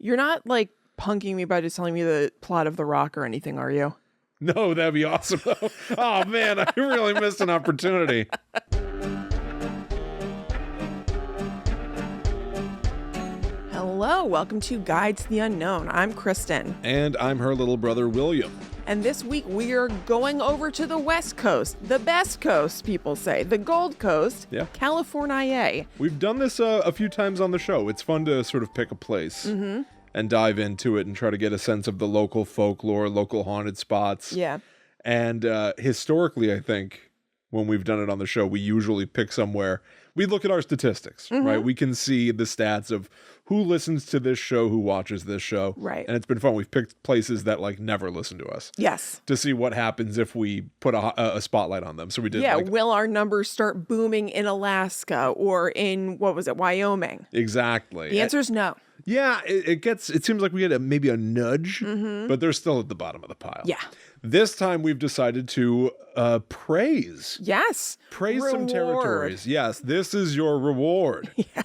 You're not like punking me by just telling me the plot of The Rock or anything, are you? No, that'd be awesome. Oh, man, I really missed an opportunity. Hello, welcome to Guide to the Unknown. I'm Kristen. And I'm her little brother, William. And this week we are going over to the West Coast, the best coast, people say, the Gold Coast, California. We've done this a few times on the show. It's fun to sort of pick a place and dive into it and try to get a sense of the local folklore, local haunted spots. Yeah. And historically, I think, when we've done it on the show, we usually pick somewhere. We look at our statistics, right? We can see the stats of who listens to this show, who watches this show. Right. And it's been fun. We've picked places that like never listen to us. Yes. To see what happens if we put a spotlight on them. So we did. Yeah. Will our numbers start booming in Alaska or in, Wyoming? Exactly. The answer is no. Yeah. It seems like we get maybe a nudge, but they're still at the bottom of the pile. Yeah. This time we've decided to praise. Yes. Praise Reward. some territories. Yes, this is your reward. Yeah.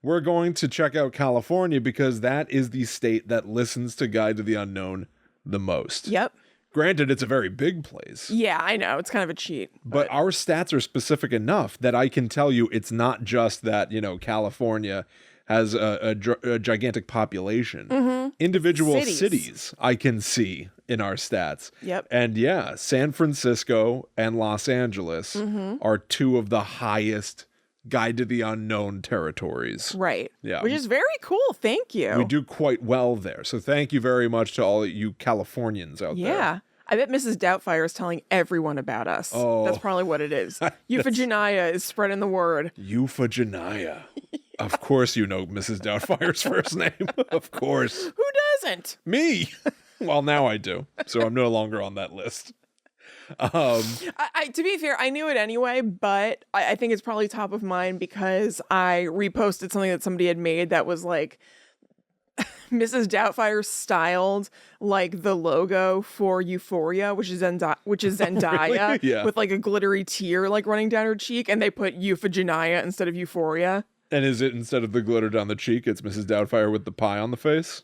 We're going to check out California because that is the state that listens to Guide to the Unknown the most. Yep. Granted, it's a very big place. Yeah, I know. It's kind of a cheat. But our stats are specific enough that I can tell you it's not just that, California has a gigantic population. Individual cities I can see in our stats. Yep. And yeah, San Francisco and Los Angeles are two of the highest Guide to the Unknown territories. Right. Yeah. Which is very cool. Thank you. We do quite well there. So thank you very much to all you Californians out there. Yeah. I bet Mrs. Doubtfire is telling everyone about us. Oh. That's probably what it is. Euphogenia is spreading the word. Euphogenia. Of course you know Mrs. Doubtfire's first name. Of course. Who doesn't? Me. Well, now I do. So I'm no longer on that list. To be fair, I knew it anyway, but I think it's probably top of mind because I reposted something that somebody had made that was like Mrs. Doubtfire styled like the logo for Euphoria, which is Zendaya, Really? Yeah. with like a glittery tear like running down her cheek, and they put Euphogenia instead of Euphoria. And is it instead of the glitter down the cheek, it's Mrs. Doubtfire with the pie on the face?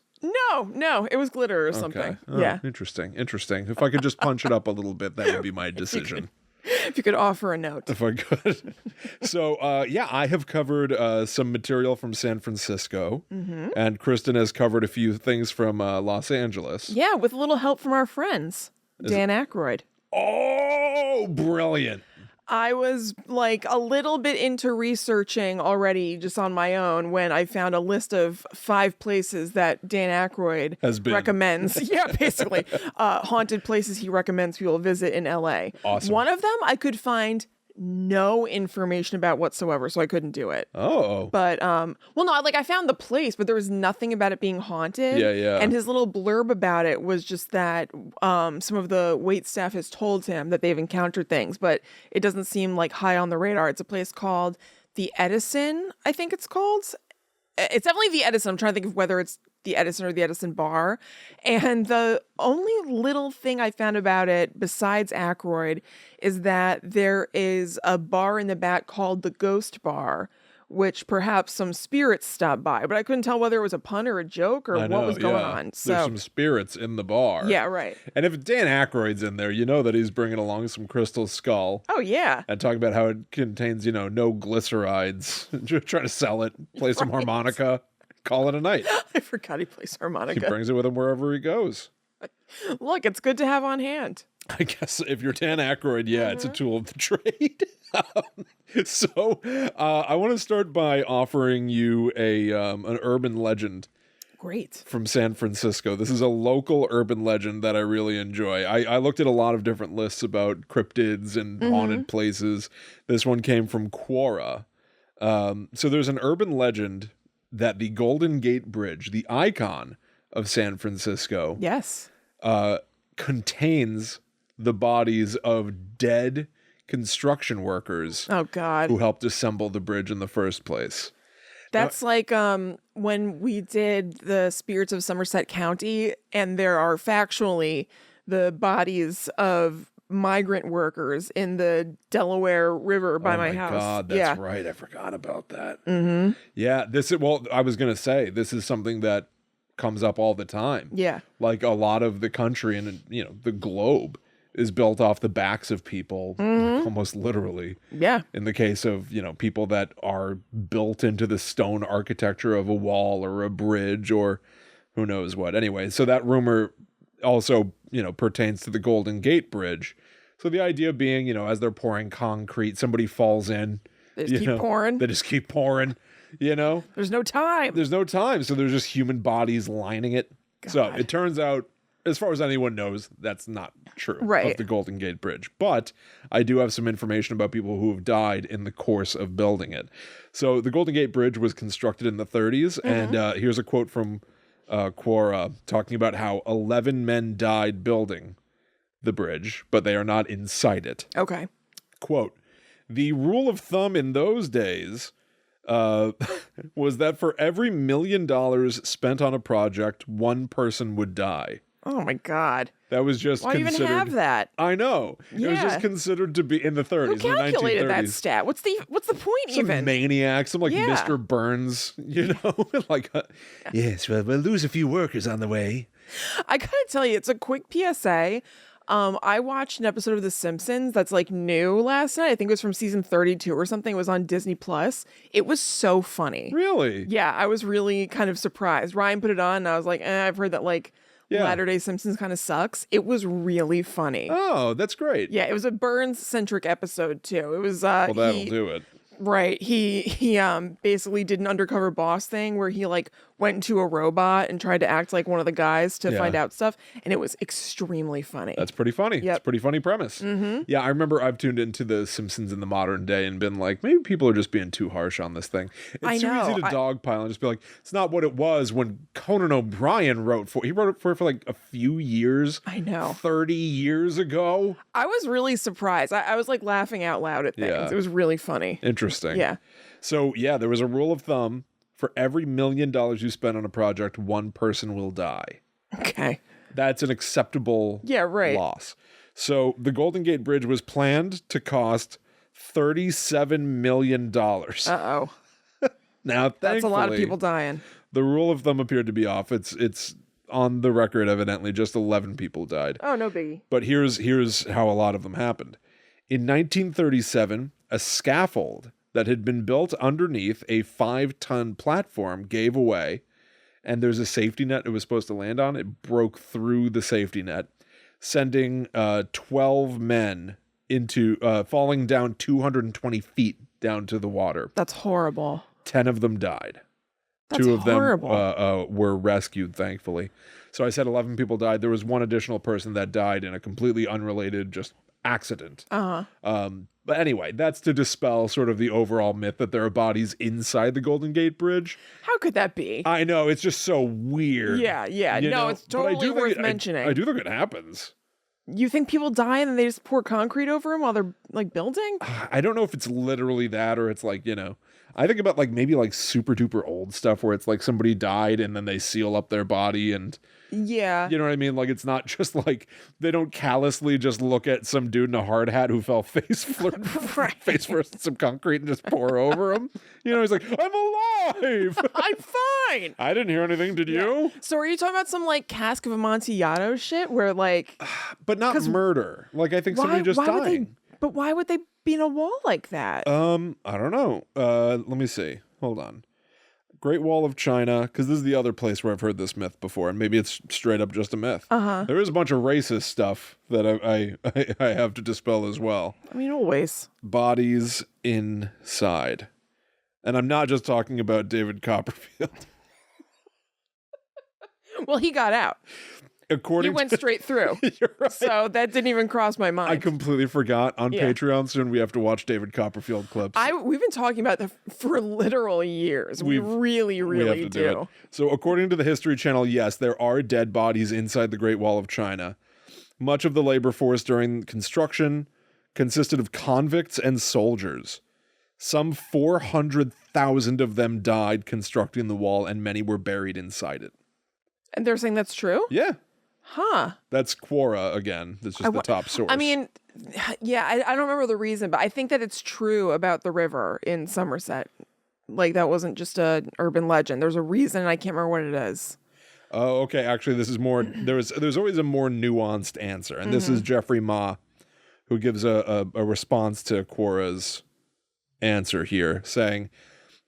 No, it was glitter or something. Okay. Oh, yeah. Interesting. If I could just punch it up a little bit, that would be my decision. If you could offer a note. If I could. So, I have covered some material from San Francisco, and Kristen has covered a few things from Los Angeles. Yeah, with a little help from our friends, Dan Ackroyd. Oh, brilliant. I was like a little bit into researching already just on my own when I found a list of 5 places that Dan Ackroyd recommends. Yeah, basically. Haunted places he recommends people visit in LA. Awesome. One of them I could find no information about whatsoever, so I couldn't do it. Oh. But, I found the place, but there was nothing about it being haunted. Yeah. And his little blurb about it was just that some of the wait staff has told him that they've encountered things, but it doesn't seem like high on the radar. It's a place called the Edison, I think it's called. It's definitely the Edison. I'm trying to think of whether it's the Edison or the Edison bar. And the only little thing I found about it besides Ackroyd is that there is a bar in the back called the Ghost Bar, which perhaps some spirits stopped by, but I couldn't tell whether it was a pun or a joke or what was going on. So there's some spirits in the bar. Yeah, right. And if Dan Aykroyd's in there, you know that he's bringing along some crystal skull. Oh, yeah. And talk about how it contains, no glycerides. Just try to sell it, play some harmonica, call it a night. I forgot he plays harmonica. He brings it with him wherever he goes. Look, it's good to have on hand. I guess if you're Dan Aykroyd, it's a tool of the trade. So I want to start by offering you an urban legend. Great. From San Francisco. This is a local urban legend that I really enjoy. I looked at a lot of different lists about cryptids and haunted places. This one came from Quora. So there's an urban legend that the Golden Gate Bridge, the icon of San Francisco, contains the bodies of dead construction workers. Oh, God. Who helped assemble the bridge in the first place. That's like when we did the Spirits of Somerset County, and there are factually the bodies of migrant workers in the Delaware River by my house. Oh my God, that's right. I forgot about that. Yeah, I was going to say, this is something that comes up all the time. Yeah. Like a lot of the country and, the globe is built off the backs of people, like, almost literally. Yeah. In the case of, people that are built into the stone architecture of a wall or a bridge or who knows what. Anyway, so that rumor also, pertains to the Golden Gate Bridge. So the idea being, as they're pouring concrete, somebody falls in. They just keep pouring. They just keep pouring, There's no time. There's no time. So there's just human bodies lining it. God. So it turns out, as far as anyone knows, that's not true of the Golden Gate Bridge. But I do have some information about people who have died in the course of building it. So the Golden Gate Bridge was constructed in the 30s. And here's a quote from Quora talking about how 11 men died building the bridge, but they are not inside it. Okay. Quote, the rule of thumb in those days was that for every $1 million spent on a project, one person would die. Oh my God. That was just Why do you even have that? I know. Yeah. It was just considered to be in the 30s. Who calculated in the 1930s. that stat? What's the point Some even? maniac, some Mr. Burns, yes, well, we'll lose a few workers on the way. I gotta tell you, it's a quick PSA. I watched an episode of The Simpsons that's new last night. I think it was from season 32 or something. It was on Disney Plus. It was so funny. Really? Yeah, I was really kind of surprised. Ryan put it on and I was like, I've heard that Latter-day Simpsons kind of sucks. It was really funny. Oh, that's great. Yeah, it was a Burns-centric episode too. It was well, that'll do it. Right. He basically did an undercover boss thing where he went into a robot and tried to act like one of the guys to find out stuff, and it was extremely funny. That's pretty funny. Yep. It's a pretty funny premise. Yeah, I remember I've tuned into the Simpsons in the modern day and been like, maybe people are just being too harsh on this thing. It's too easy to dogpile and just be like, it's not what it was when Conan O'Brien wrote for. He wrote it for a few years. I know. 30 years ago. I was really surprised. I was laughing out loud at things. Yeah. It was really funny. Interesting. Yeah. So yeah, there was a rule of thumb. For every $1 million you spend on a project, one person will die. Okay. That's an acceptable loss. So the Golden Gate Bridge was planned to cost $37 million. Uh-oh. Now, thankfully, that's a lot of people dying. The rule of thumb appeared to be off. It's on the record, evidently, just 11 people died. Oh, no biggie. But here's how a lot of them happened. In 1937, a scaffold that had been built underneath a 5-ton platform gave away, and there's a safety net it was supposed to land on. It broke through the safety net, sending 12 men into falling down 220 feet down to the water. That's horrible. 10 of them died. That's 2 of horrible. them were rescued, thankfully. So I said 11 people died. There was one additional person that died in a completely unrelated just accident. But anyway, that's to dispel sort of the overall myth that there are bodies inside the Golden Gate Bridge. How could that be? I know, it's just so weird. Yeah. No, it's totally worth mentioning. I do think it happens. You think people die and then they just pour concrete over them while they're building? I don't know if it's literally that or it's I think about maybe super duper old stuff where it's somebody died and then they seal up their body and yeah, you know what I mean? It's not just they don't callously just look at some dude in a hard hat who fell face first in some concrete and just pour over him. He's like, I'm alive. I'm fine. I didn't hear anything. Did you? So are you talking about some cask of Amontillado shit where but not murder. I think somebody just dying. But why would they be in a wall like that? I don't know. Let me see. Hold on. Great Wall of China, because this is the other place where I've heard this myth before, and maybe it's straight up just a myth. There is a bunch of racist stuff that I have to dispel as well. I mean, always. Bodies inside. And I'm not just talking about David Copperfield. Well, he got out. He went straight through. You're right. So that didn't even cross my mind. I completely forgot. On Patreon soon, we have to watch David Copperfield clips. We've been talking about that for literal years. We really, really do. So according to the History Channel, yes, there are dead bodies inside the Great Wall of China. Much of the labor force during construction consisted of convicts and soldiers. Some 400,000 of them died constructing the wall, and many were buried inside it. And they're saying that's true? Yeah. Huh. That's Quora again. That's just the top source. I mean, yeah, I don't remember the reason, but I think that it's true about the river in Somerset. That wasn't just an urban legend. There's a reason, and I can't remember what it is. Oh, okay. Actually, this is more. There's always a more nuanced answer, and this is Jeffrey Ma, who gives a response to Quorra's answer here, saying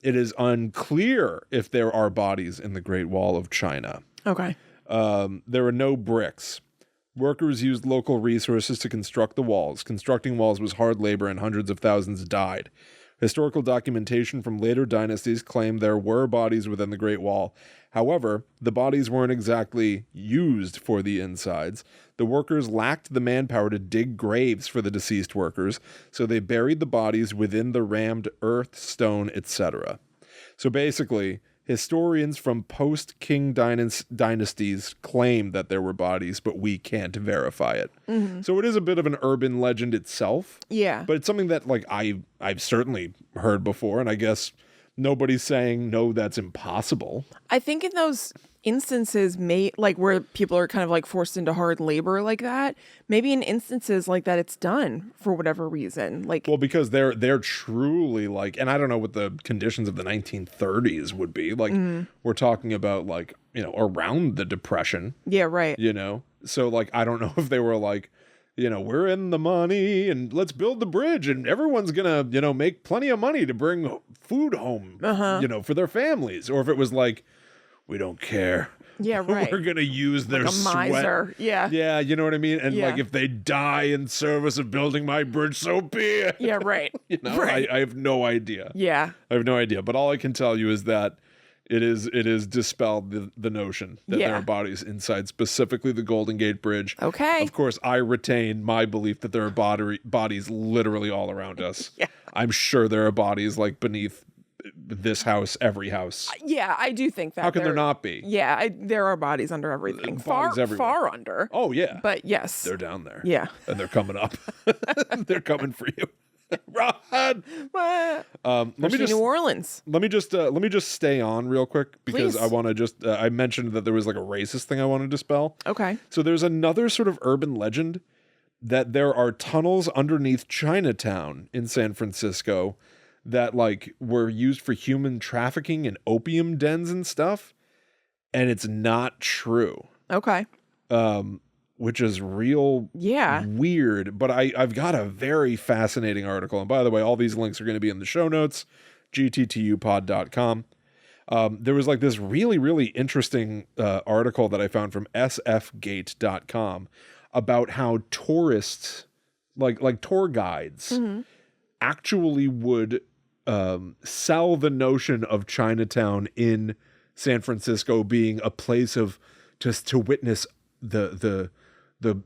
it is unclear if there are bodies in the Great Wall of China. Okay. There are no bricks. Workers used local resources to construct the walls. Constructing walls was hard labor, and hundreds of thousands died. Historical documentation from later dynasties claim there were bodies within the Great Wall. However, the bodies weren't exactly used for the insides. The workers lacked the manpower to dig graves for the deceased workers, so they buried the bodies within the rammed earth, stone, etc. So basically, historians from post-King dynasties claim that there were bodies, but we can't verify it. So it is a bit of an urban legend itself. Yeah. But it's something that, like, I've certainly heard before, and I guess nobody's saying, no, that's impossible. I think in those instances, like where people are kind of like forced into hard labor like that, maybe in instances like that, it's done for whatever reason. Like, well, because they're truly like, and I don't know what the conditions of the 1930s would be. Like, we're talking about like, around the Depression. Yeah, right. So like, I don't know if they were like, we're in the money and let's build the bridge and everyone's gonna, make plenty of money to bring food home, for their families. Or if it was like, we don't care. Yeah, right. We're going to use their like a miser. sweat. Yeah. Yeah, you know what I mean? And like, if they die in service of building my bridge, so be it. Yeah, right. Right. I have no idea. Yeah. I have no idea. But all I can tell you is that it is dispelled the notion that there are bodies inside, specifically the Golden Gate Bridge. Okay. Of course, I retain my belief that there are bodies literally all around us. Yeah. I'm sure there are bodies like beneath this house, every house. Yeah, I do think that. How can there not be? Yeah, there are bodies under everything. Far under. Oh, yeah. But yes. They're down there. Yeah. And they're coming up. They're coming for you. Run! New Orleans. Let me just stay on real quick because Please. I want to just I mentioned that there was like a racist thing I wanted to dispel. Okay. So there's another sort of urban legend that there are tunnels underneath Chinatown in San Francisco that like were used for human trafficking and opium dens and stuff, and it's not true. Okay. Which is real weird, but I've got a very fascinating article. And by the way, all these links are going to be in the show notes, gttupod.com. There was like this really, really interesting article that I found from sfgate.com about how tourists, like tour guides, actually would sell the notion of Chinatown in San Francisco being a place of just to witness the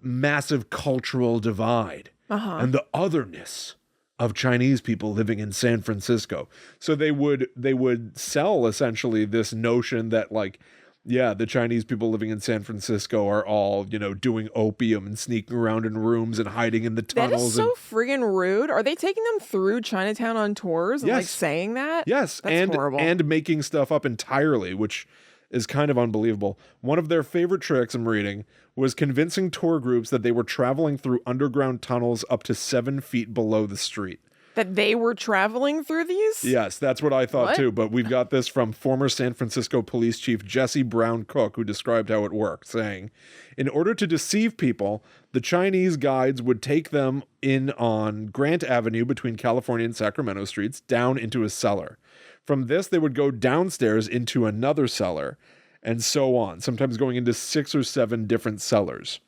massive cultural divide and the otherness of Chinese people living in San Francisco. So they would sell essentially this notion that like, yeah, the Chinese people living in San Francisco are all, doing opium and sneaking around in rooms and hiding in the tunnels. That is so friggin' rude. Are they taking them through Chinatown on tours and like saying that? Yes. That's horrible. And making stuff up entirely, which is kind of unbelievable. One of their favorite tricks, I'm reading, was convincing tour groups that they were traveling through underground tunnels up to 7 feet below the street. That they were traveling through these? Yes, that's what I thought too. But we've got this from former San Francisco Police Chief Jesse Brown Cook, who described how it worked, saying, in order to deceive people, the Chinese guides would take them in on Grant Avenue between California and Sacramento streets down into a cellar. From this, they would go downstairs into another cellar and so on, sometimes going into 6 or 7 different cellars.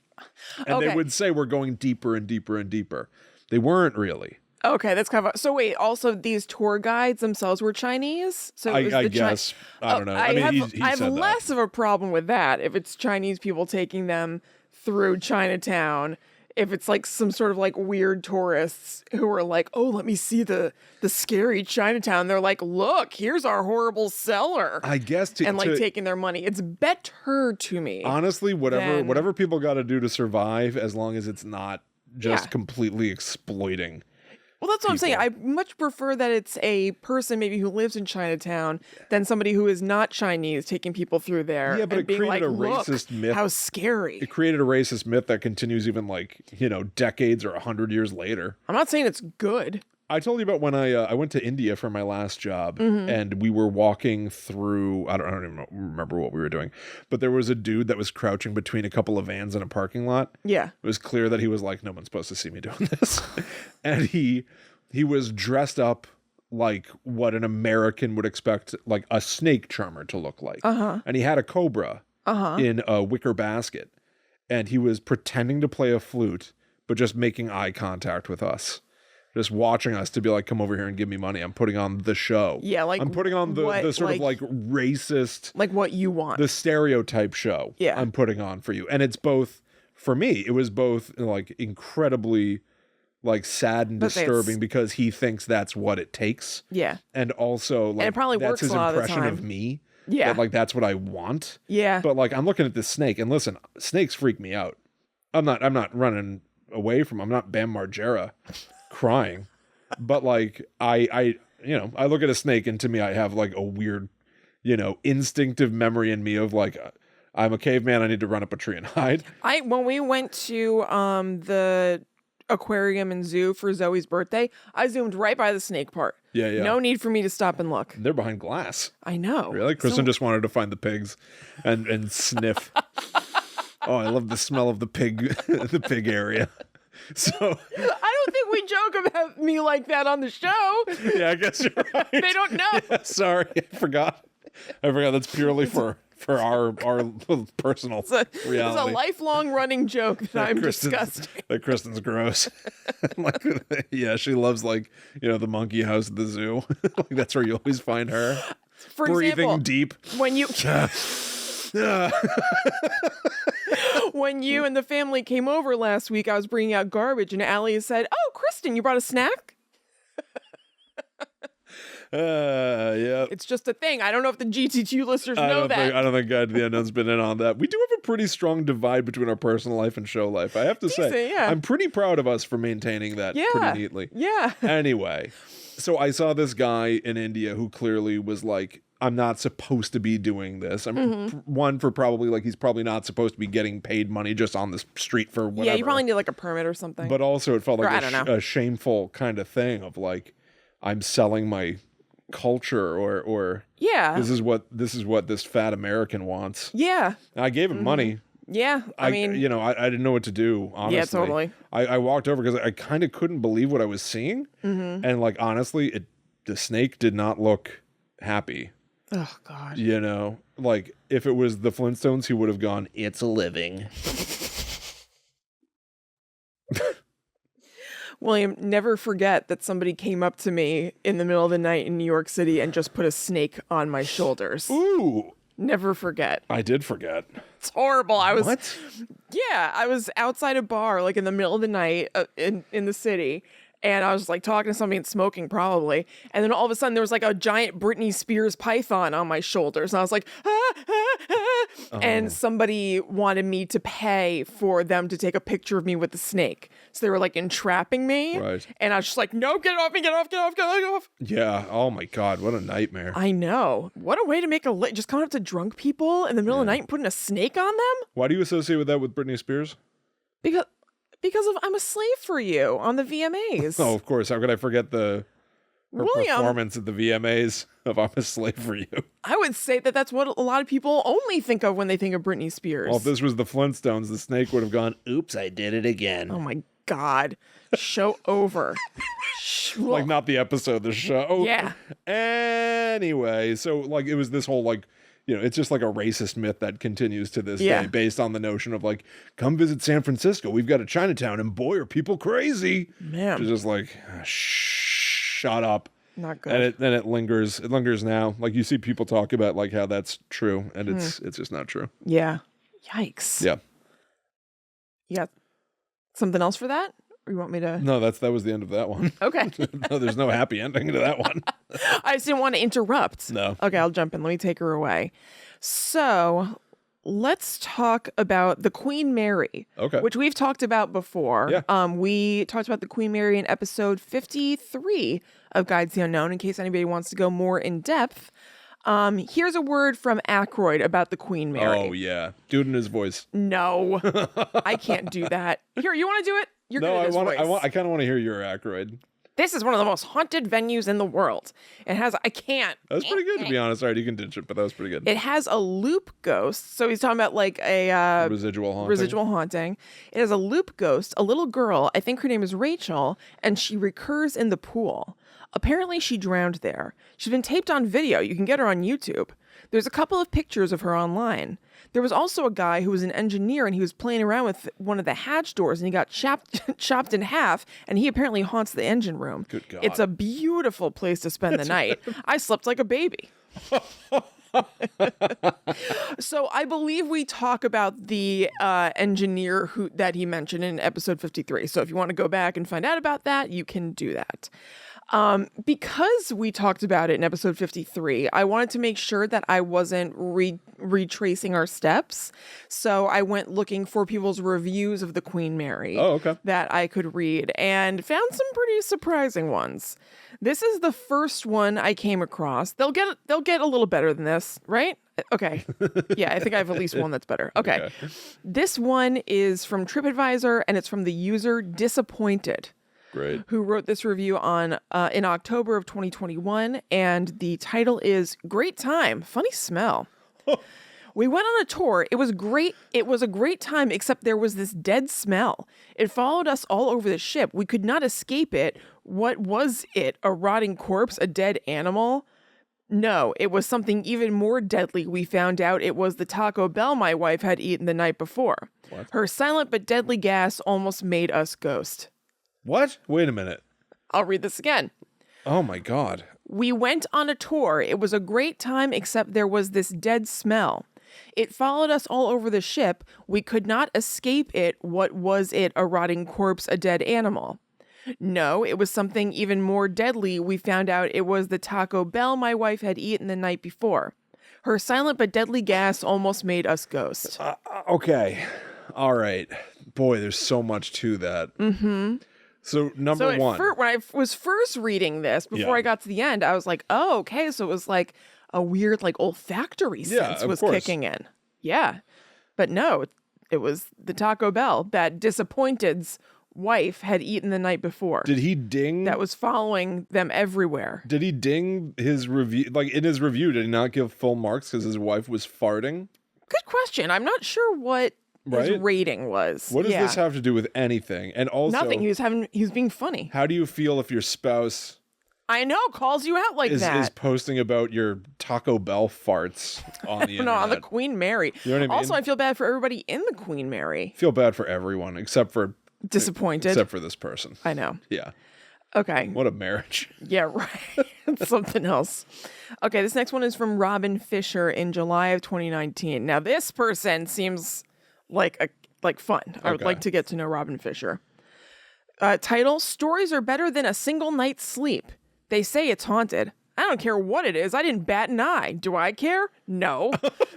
And they would say, we're going deeper and deeper and deeper. They weren't really. Okay, that's kind of... So wait, also these tour guides themselves were Chinese? So I guess. I don't know. I mean, he I have said less of a problem with that if it's Chinese people taking them through Chinatown. If it's like some sort of like weird tourists who are like, oh, let me see the scary Chinatown. They're like, look, here's our horrible cellar. I guess taking their money. It's better to me. Honestly, whatever people got to do to survive, as long as it's not just completely exploiting. Well, that's what I'm saying. I much prefer that it's a person maybe who lives in Chinatown than somebody who is not Chinese taking people through there. Yeah, but it created a racist myth. How scary. It created a racist myth that continues even like, decades or 100 years later. I'm not saying it's good. I told you about when I went to India for my last job, Mm-hmm. and we were walking through. I don't even remember what we were doing, but there was a dude that was crouching between a couple of vans in a parking lot. Yeah. It was clear that he was like, no one's supposed to see me doing this, and he was dressed up like what an American would expect, like a snake charmer to look like, and he had a cobra in a wicker basket, and he was pretending to play a flute, but just making eye contact with us. Just watching us to be like, come over here and give me money. I'm putting on the show. Yeah, like I'm putting on the sort of like racist, like what you want. the stereotype show. Yeah. I'm putting on for you. And it's both, for me, it was both like incredibly like sad and disturbing because he thinks that's what it takes. Yeah. And also like and it probably that's works his a lot impression of the time. of me. Yeah. That, like that's what I want. Yeah. But like I'm looking at this snake, and listen, snakes freak me out. I'm not running away from. I'm not Bam Margera crying. But like I look at a snake, and to me I have like a weird, instinctive memory in me of like I'm a caveman, I need to run up a tree and hide. When we went to the aquarium and zoo for Zoe's birthday, I zoomed right by the snake part. Yeah. No need for me to stop and look. They're behind glass. I know. Really? Kristen just wanted to find the pigs and sniff. Oh, I love the smell of the pig area. So I don't think we joke about me like that on the show. yeah, I guess you're right. They don't know. Yeah, sorry, I forgot. That's purely for our personal reality. It's a lifelong running joke that I'm disgusting. That Kristen's gross. Like, yeah, she loves like the monkey house at the zoo. Like that's where you always find her. For breathing example, deep. when you when you and the family came over last week, I was bringing out garbage, and Allie said, "Oh, Kristen, you brought a snack?" Yeah. It's just a thing. I don't know if the GTTU listeners know that. I don't think Guide to the Unknown's been in on that. We do have a pretty strong divide between our personal life and show life. I have to say, yeah. I'm pretty proud of us for maintaining that pretty neatly. Yeah. Anyway, so I saw this guy in India who clearly was like, I'm not supposed to be doing this. One for probably like he's probably not supposed to be getting paid money just on the street for whatever. Yeah, you probably need like a permit or something. But also it felt like a shameful kind of thing of like I'm selling my culture or yeah, this is what this fat American wants. Yeah. And I gave him money. Yeah. I mean, I didn't know what to do, honestly. Yeah, totally. I walked over because I kind of couldn't believe what I was seeing. And like honestly, the snake did not look happy. Oh God. Like if it was the Flintstones, he would have gone, "It's a living." William, never forget that somebody came up to me in the middle of the night in New York City and just put a snake on my shoulders. Ooh. Never forget. I did forget. It's horrible. What? Yeah, I was outside a bar, like in the middle of the night in the city. And I was like talking to somebody and smoking probably. And then all of a sudden there was like a giant Britney Spears python on my shoulders. And I was like, And somebody wanted me to pay for them to take a picture of me with the snake. So they were like entrapping me. Right. And I was just like, no, get off me, get off, get off, get off. Yeah. Oh my God. What a nightmare. I know. What a way to make just coming up to drunk people in the middle of the night and putting a snake on them. Why do you associate with that with Britney Spears? Because of I'm a Slave for You on the VMAs. Oh, of course. How could I forget her William, performance at the VMAs of I'm a Slave for You? I would say that that's what a lot of people only think of when they think of Britney Spears. Well, if this was the Flintstones, the snake would have gone, "Oops, I did it again." Oh my God. Show over. Like not the episode, the show. Yeah. Anyway, so like it was this whole like, it's just like a racist myth that continues to this day based on the notion of like, come visit San Francisco. We've got a Chinatown and boy, are people crazy. Man. It's just like, shut up. Not good. And it lingers. It lingers now. Like you see people talk about like how that's true and it's just not true. Yeah. Yikes. Yeah. You got something else for that? Or you want me to? No, that was the end of that one. Okay. No, there's no happy ending to that one. I just didn't want to interrupt. No. Okay, I'll jump in. Let me take her away. So let's talk about the Queen Mary. Okay. Which we've talked about before. Yeah. We talked about the Queen Mary in episode 53 of Guides to the Unknown, in case anybody wants to go more in depth. Here's a word from Ackroyd about the Queen Mary. Oh, yeah. Dude in his voice. No, I can't do that. Here, you want to do it? You're good at his voice. I kind of want to hear your Ackroyd. This is one of the most haunted venues in the world. It has, I can't. That was pretty good, to be honest. All right, you can ditch it, but that was pretty good. It has a loop ghost. So he's talking about like a Residual haunting. residual haunting. It has a loop ghost, a little girl. I think her name is Rachel, and she recurs in the pool. Apparently, she drowned there. She's been taped on video. You can get her on YouTube. There's a couple of pictures of her online. There was also a guy who was an engineer, and he was playing around with one of the hatch doors, and he got chopped in half, and he apparently haunts the engine room. Good God. It's a beautiful place to spend the night. I slept like a baby. So I believe we talk about the engineer that he mentioned in episode 53. So if you want to go back and find out about that, you can do that. Because we talked about it in episode 53, I wanted to make sure that I wasn't retracing our steps. So I went looking for people's reviews of the Queen Mary that I could read and found some pretty surprising ones. This is the first one I came across. They'll get a little better than this, right? Okay. Yeah, I think I have at least one that's better. Okay. This one is from TripAdvisor, and it's from the user Disappointed. Great. Who wrote this review on in October of 2021, and the title is Great Time, Funny Smell. We went on a tour. It was great. It was a great time, except there was this dead smell. It followed us all over the ship. We could not escape it. What was it? A rotting corpse? A dead animal? No, it was something even more deadly. We found out it was the Taco Bell my wife had eaten the night before. What? Her silent but deadly gas almost made us ghost. What? Wait a minute. I'll read this again. Oh my God. We went on a tour. It was a great time, except there was this dead smell. It followed us all over the ship. We could not escape it. What was it? A rotting corpse, a dead animal? No, it was something even more deadly. We found out it was the Taco Bell my wife had eaten the night before. Her silent but deadly gas almost made us ghost. Okay. All right. Boy, there's so much to that. Mm-hmm. So number one. When I was first reading this, before I got to the end, I was like, oh, okay. So it was like a weird, like, olfactory sense was kicking in. Yeah. But no, it was the Taco Bell that Disappointed's wife had eaten the night before. Did he ding? That was following them everywhere. Did he ding his review? Like, in his review, did he not give full marks because his wife was farting? Good question. I'm not sure what his rating was. What does this have to do with anything? And also, nothing. He was being funny. How do you feel if your spouse, I know, calls you out like that, is posting about your Taco Bell farts on the internet? No, on the Queen Mary. You know what I mean? Also, I feel bad for everybody in the Queen Mary. Feel bad for everyone except for Disappointed. Except for this person. I know. Yeah. Okay. What a marriage. Yeah, right. It's something else. Okay, this next one is from Robin Fisher in July of 2019. Now, this person seems like fun. I would like to get to know Robin Fisher. Title, Stories are better than a single night's sleep. They say it's haunted. I don't care what it is. I didn't bat an eye. Do I care? No.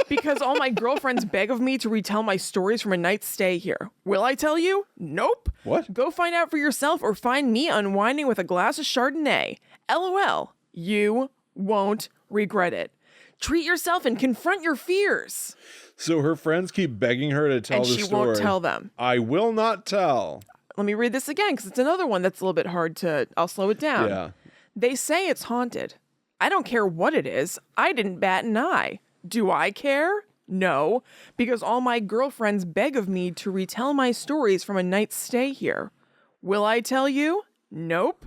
Because all my girlfriends beg of me to retell my stories from a night's stay here. Will I tell you? Nope. What? Go find out for yourself or find me unwinding with a glass of Chardonnay. LOL. You won't regret it. Treat yourself and confront your fears. So her friends keep begging her to tell the story. And she won't tell them. I will not tell. Let me read this again because it's another one that's a little bit hard to... I'll slow it down. Yeah. They say it's haunted. I don't care what it is. I didn't bat an eye. Do I care? No, because all my girlfriends beg of me to retell my stories from a night's stay here. Will I tell you? Nope.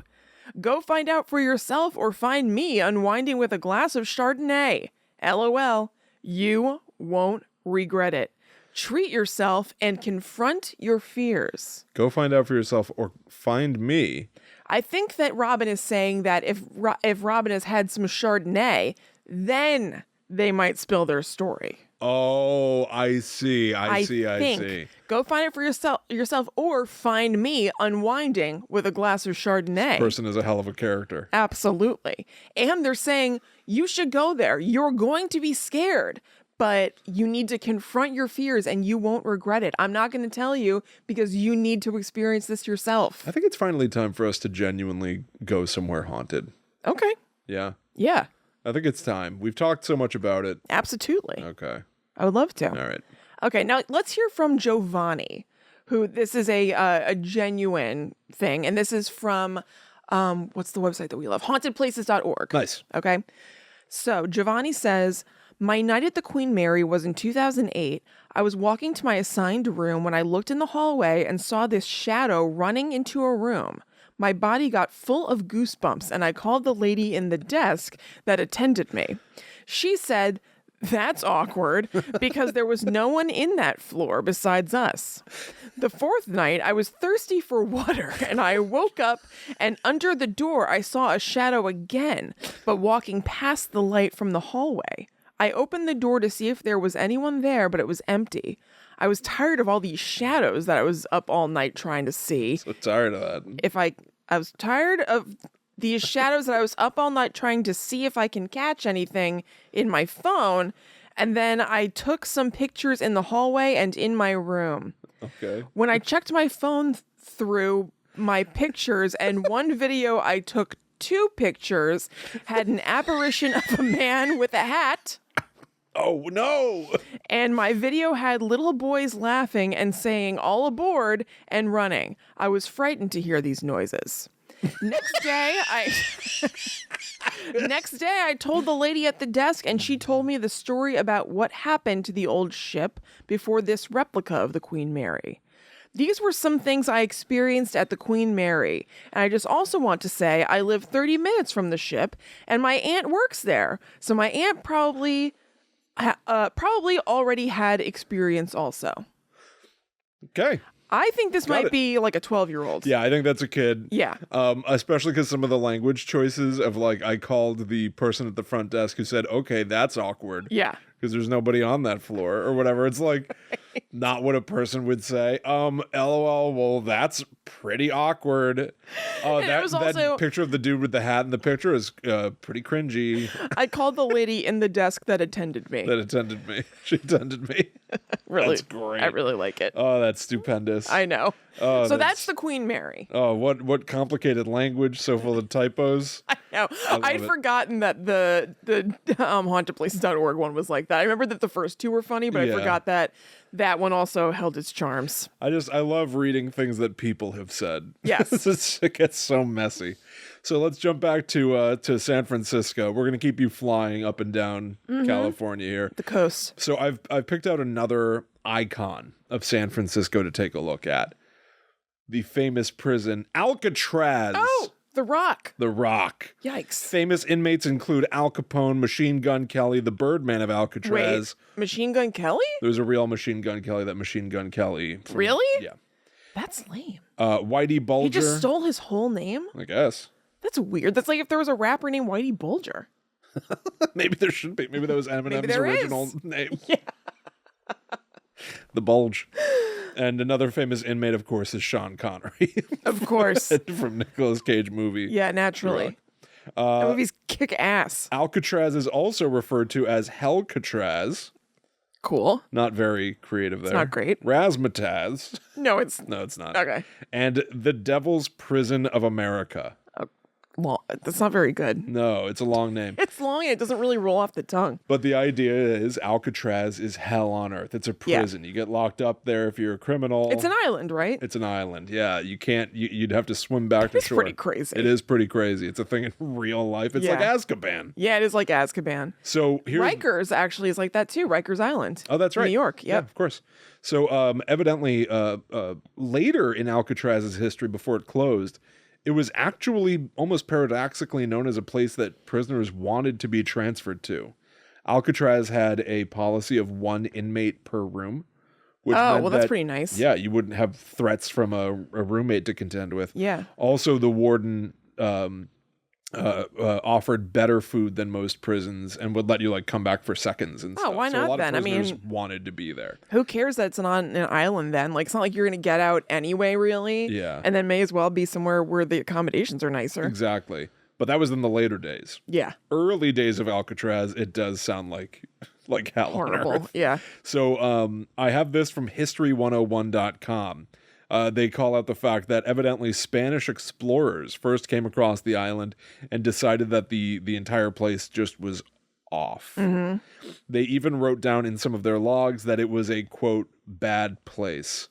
Go find out for yourself or find me unwinding with a glass of Chardonnay. LOL. You won't regret it. Treat yourself and confront your fears. Go find out for yourself or find me. I think that Robin is saying that if Robin has had some Chardonnay, then they might spill their story. Oh, I see. I see. Go find it for yourself or find me unwinding with a glass of Chardonnay. This person is a hell of a character. Absolutely. And they're saying you should go there. You're going to be scared, but you need to confront your fears and you won't regret it. I'm not going to tell you because you need to experience this yourself. I think it's finally time for us to genuinely go somewhere haunted. Okay. Yeah. Yeah. I think it's time. We've talked so much about it. Absolutely. Okay. I would love to. All right. Okay, now let's hear from Giovanni, who this is a genuine thing, and this is from what's the website that we love? Hauntedplaces.org. Nice. Okay. So Giovanni says, my night at the Queen Mary was in 2008. I was walking to my assigned room when I looked in the hallway and saw this shadow running into a room. My body got full of goosebumps and I called the lady in the desk that attended me. She said, that's awkward because there was no one in that floor besides us. The fourth night, I was thirsty for water and I woke up and under the door, I saw a shadow again, but walking past the light from the hallway. I opened the door to see if there was anyone there, but it was empty. I was tired of all these shadows that I was up all night trying to see. So tired of that. I was tired of these shadows that I was up all night trying to see if I can catch anything in my phone. And then I took some pictures in the hallway and in my room. Okay. When I checked my phone through my pictures and one video I took 2 pictures had an apparition of a man with a hat. Oh, no. And my video had little boys laughing and saying, all aboard, and running. I was frightened to hear these noises. Next day, I told the lady at the desk, and she told me the story about what happened to the old ship before this replica of the Queen Mary. These were some things I experienced at the Queen Mary. And I just also want to say I live 30 minutes from the ship, and my aunt works there. So my aunt probably already had experience also. Okay. I think this might be like a 12-year-old. Yeah, I think that's a kid. Yeah. Especially because some of the language choices of like, I called the person at the front desk who said, okay, that's awkward. Yeah. Because there's nobody on that floor or whatever. It's like not what a person would say. LOL, well, that's pretty awkward. That picture of the dude with the hat in the picture is pretty cringy. I called the lady in the desk that attended me. She attended me. Really? That's great. I really like it. Oh, that's stupendous. I know. Oh, so that's the Queen Mary. Oh, what complicated language, so full of typos. I know. I'd forgotten that the hauntedplaces.org one was like that. I remember that the first 2 were funny, but I forgot that one also held its charms. I love reading things that people have said. Yes. It gets so messy. So let's jump back to San Francisco. We're going to keep you flying up and down California here. The coast. So I've picked out another icon of San Francisco to take a look at. The famous prison, Alcatraz. Oh, The Rock. The Rock. Yikes. Famous inmates include Al Capone, Machine Gun Kelly, the Birdman of Alcatraz. Wait, Machine Gun Kelly? There's a real Machine Gun Kelly, that Machine Gun Kelly. Really? Yeah. That's lame. Whitey Bulger. He just stole his whole name? I guess. That's weird. That's like if there was a rapper named Whitey Bulger. Maybe there should be. Maybe that was Eminem's original name. Yeah. The Bulge. And another famous inmate, of course, is Sean Connery. Of course. From Nicolas Cage movie. Yeah, naturally. That movie's kick ass. Alcatraz is also referred to as Hellcatraz. Cool. Not very creative there. It's not great. Razzmatazz. No, it's not. Okay. And the Devil's Prison of America. Well, that's not very good. No, it's a long name. It's long and it doesn't really roll off the tongue. But the idea is Alcatraz is hell on earth. It's a prison. You get locked up there if you're a criminal. It's an island, right? It's an island. Yeah, you can't. You'd have to swim back to shore. It's pretty crazy. It is pretty crazy. It's a thing in real life. It's like Azkaban. Yeah, it is like Azkaban. So here's Rikers actually is like that too. Rikers Island. Oh, that's right. New York. Yep. Yeah, of course. So evidently, later in Alcatraz's history, before it closed, it was actually almost paradoxically known as a place that prisoners wanted to be transferred to. Alcatraz had a policy of 1 inmate per room. Which meant that's pretty nice. Yeah, you wouldn't have threats from a roommate to contend with. Yeah. Also, the warden offered better food than most prisons and would let you like come back for seconds and stuff. Why not so a lot then? of prisoners wanted to be there. Who cares that it's on an island then? Like, it's not like you're going to get out anyway, really. Yeah. And then may as well be somewhere where the accommodations are nicer. Exactly. But that was in the later days. Yeah. Early days of Alcatraz, it does sound like hell horrible. on earth. Yeah. So I have this from history101.com. They call out the fact that evidently Spanish explorers first came across the island and decided that the entire place just was off. Mm-hmm. They even wrote down in some of their logs that it was a, quote, bad place.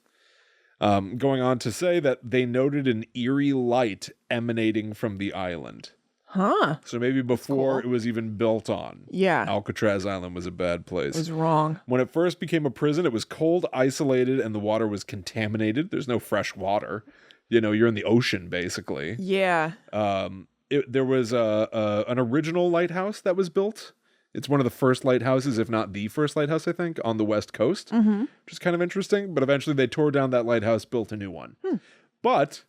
Going on to say that they noted an eerie light emanating from the island. Huh. So maybe before it was even built on. Yeah. Alcatraz Island was a bad place. It was wrong. When it first became a prison, it was cold, isolated, and the water was contaminated. There's no fresh water. You're in the ocean, basically. Yeah. There was an original lighthouse that was built. It's one of the first lighthouses, if not the first lighthouse, I think, on the West Coast, which is kind of interesting. But eventually they tore down that lighthouse, built a new one. But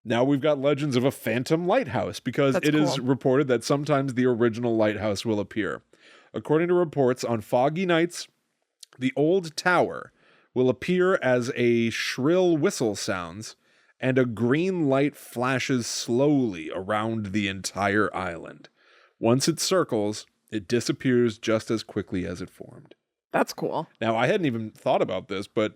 now we've got legends of a phantom lighthouse because it is reported that sometimes the original lighthouse will appear. According to reports, on foggy nights, the old tower will appear as a shrill whistle sounds, and a green light flashes slowly around the entire island. Once it circles, it disappears just as quickly as it formed. That's cool. Now, I hadn't even thought about this, but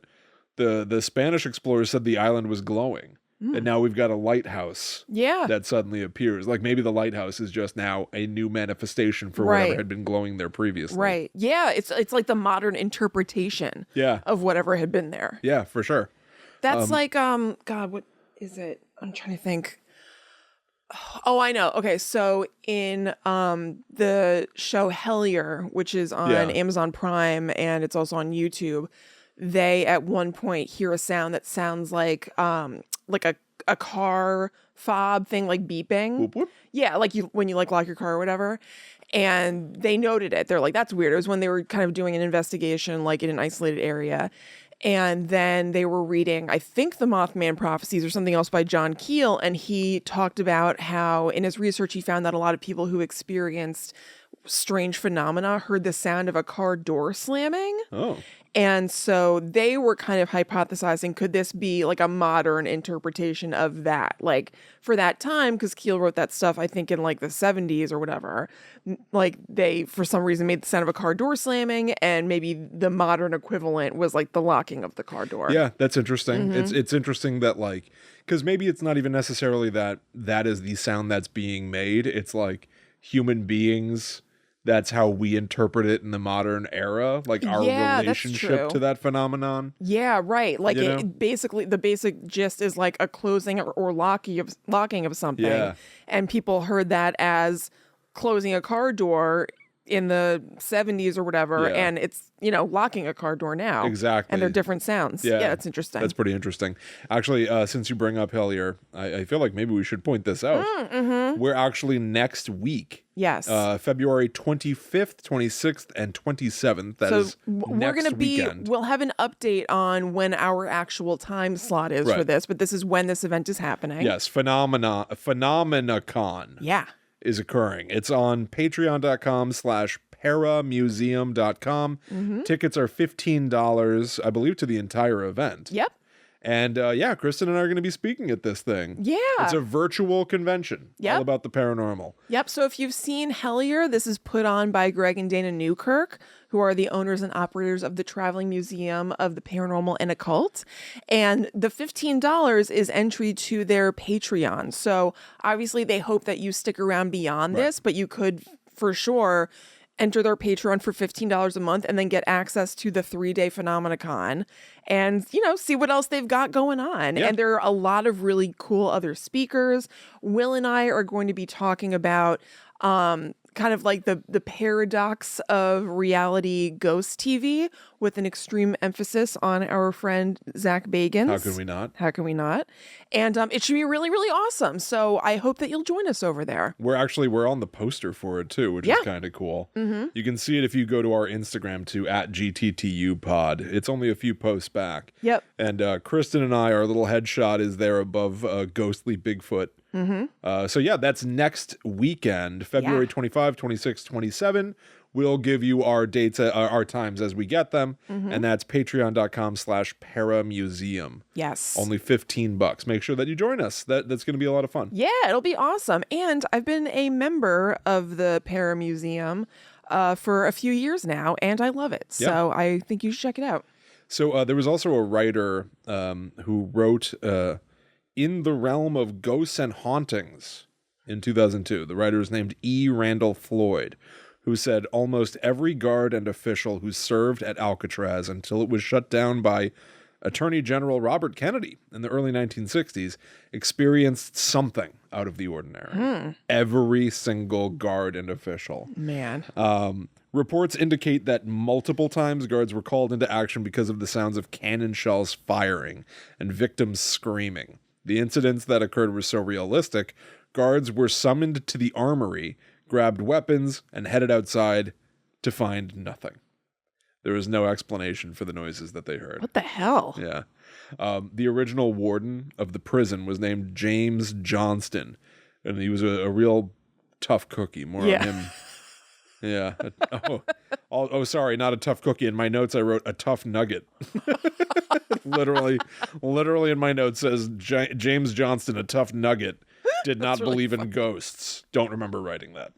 the Spanish explorers said the island was glowing. And now we've got a lighthouse that suddenly appears. Like maybe the lighthouse is just now a new manifestation for whatever had been glowing there previously. Right. Yeah, it's like the modern interpretation of whatever had been there. Yeah, for sure. That's God, what is it? I'm trying to think. Oh, I know. Okay, so in the show Hellier, which is on Amazon Prime and it's also on YouTube, they at one point hear a sound that sounds like a car fob thing, like beeping. Whoop, whoop. Yeah, like when you like lock your car or whatever. And they noted it. They're like, that's weird. It was when they were kind of doing an investigation, like in an isolated area. And then they were reading, I think, the Mothman Prophecies or something else by John Keel. And he talked about how in his research, he found that a lot of people who experienced strange phenomena heard the sound of a car door slamming. Oh. And so they were kind of hypothesizing, could this be like a modern interpretation of that? Like for that time, because Keel wrote that stuff, I think in like the 70s or whatever, like they, for some reason, made the sound of a car door slamming, and maybe the modern equivalent was like the locking of the car door. Yeah, that's interesting. It's interesting that like, because maybe it's not even necessarily that is the sound that's being made. It's like human beings. That's how we interpret it in the modern era, like our relationship to that phenomenon. Yeah, right. Like basically, the basic gist is like a closing or locking of something, and people heard that as closing a car door in the 70s or whatever, and it's locking a car door now. Exactly, and they're different sounds. Yeah, it's interesting. That's pretty interesting. Actually, since you bring up Hellier, I feel like maybe we should point this out. We're actually next week. Yes. February 25th, 26th, and 27th. That is next weekend. We'll have an update on when our actual time slot is for this, but this is when this event is happening. Yes, PhenomenaCon. Yeah. Is occurring. It's on patreon.com/paramuseum.com. Tickets are $15, I believe, to the entire event. Yep. And Kristen and I are going to be speaking at this thing. Yeah. It's a virtual convention. All about the paranormal. Yep. So if you've seen Hellier, this is put on by Greg and Dana Newkirk, who are the owners and operators of the Traveling Museum of the Paranormal and Occult. And the $15 is entry to their Patreon. So obviously they hope that you stick around beyond this, but you could for sure enter their Patreon for $15 a month and then get access to the 3-day PhenomenaCon and, see what else they've got going on. Yeah. And there are a lot of really cool other speakers. Will and I are going to be talking about kind of like the paradox of reality ghost TV with an extreme emphasis on our friend Zach Bagans. How can we not? How can we not? And it should be really, really awesome. So I hope that you'll join us over there. We're on the poster for it too, which is kind of cool. You can see it if you go to our Instagram too, @GTTU pod. It's only a few posts back. Yep. And Kristen and I, our little headshot is there above ghostly Bigfoot. So that's next weekend, February 25, 26, 27. We'll give you our dates, our times as we get them. And that's patreon.com/paramuseum. Yes. Only $15. Make sure that you join us. That's going to be a lot of fun. Yeah, it'll be awesome. And I've been a member of the Paramuseum for a few years now, and I love it. So I think you should check it out. So there was also a writer who wrote In the Realm of Ghosts and Hauntings in 2002. The writer is named E. Randall Floyd, who said almost every guard and official who served at Alcatraz until it was shut down by Attorney General Robert Kennedy in the early 1960s experienced something out of the ordinary. Every single guard and official. Man. Reports indicate that multiple times guards were called into action because of the sounds of cannon shells firing and victims screaming. The incidents that occurred were so realistic, guards were summoned to the armory, grabbed weapons, and headed outside to find nothing. There was no explanation for the noises that they heard. What the hell? Yeah. The original warden of the prison was named James Johnston, and he was a real tough cookie. More on him. Yeah. Sorry, not a tough cookie. In my notes, I wrote a tough nugget. literally in my notes says James Johnston, a tough nugget, did not believe in ghosts. Don't remember writing that.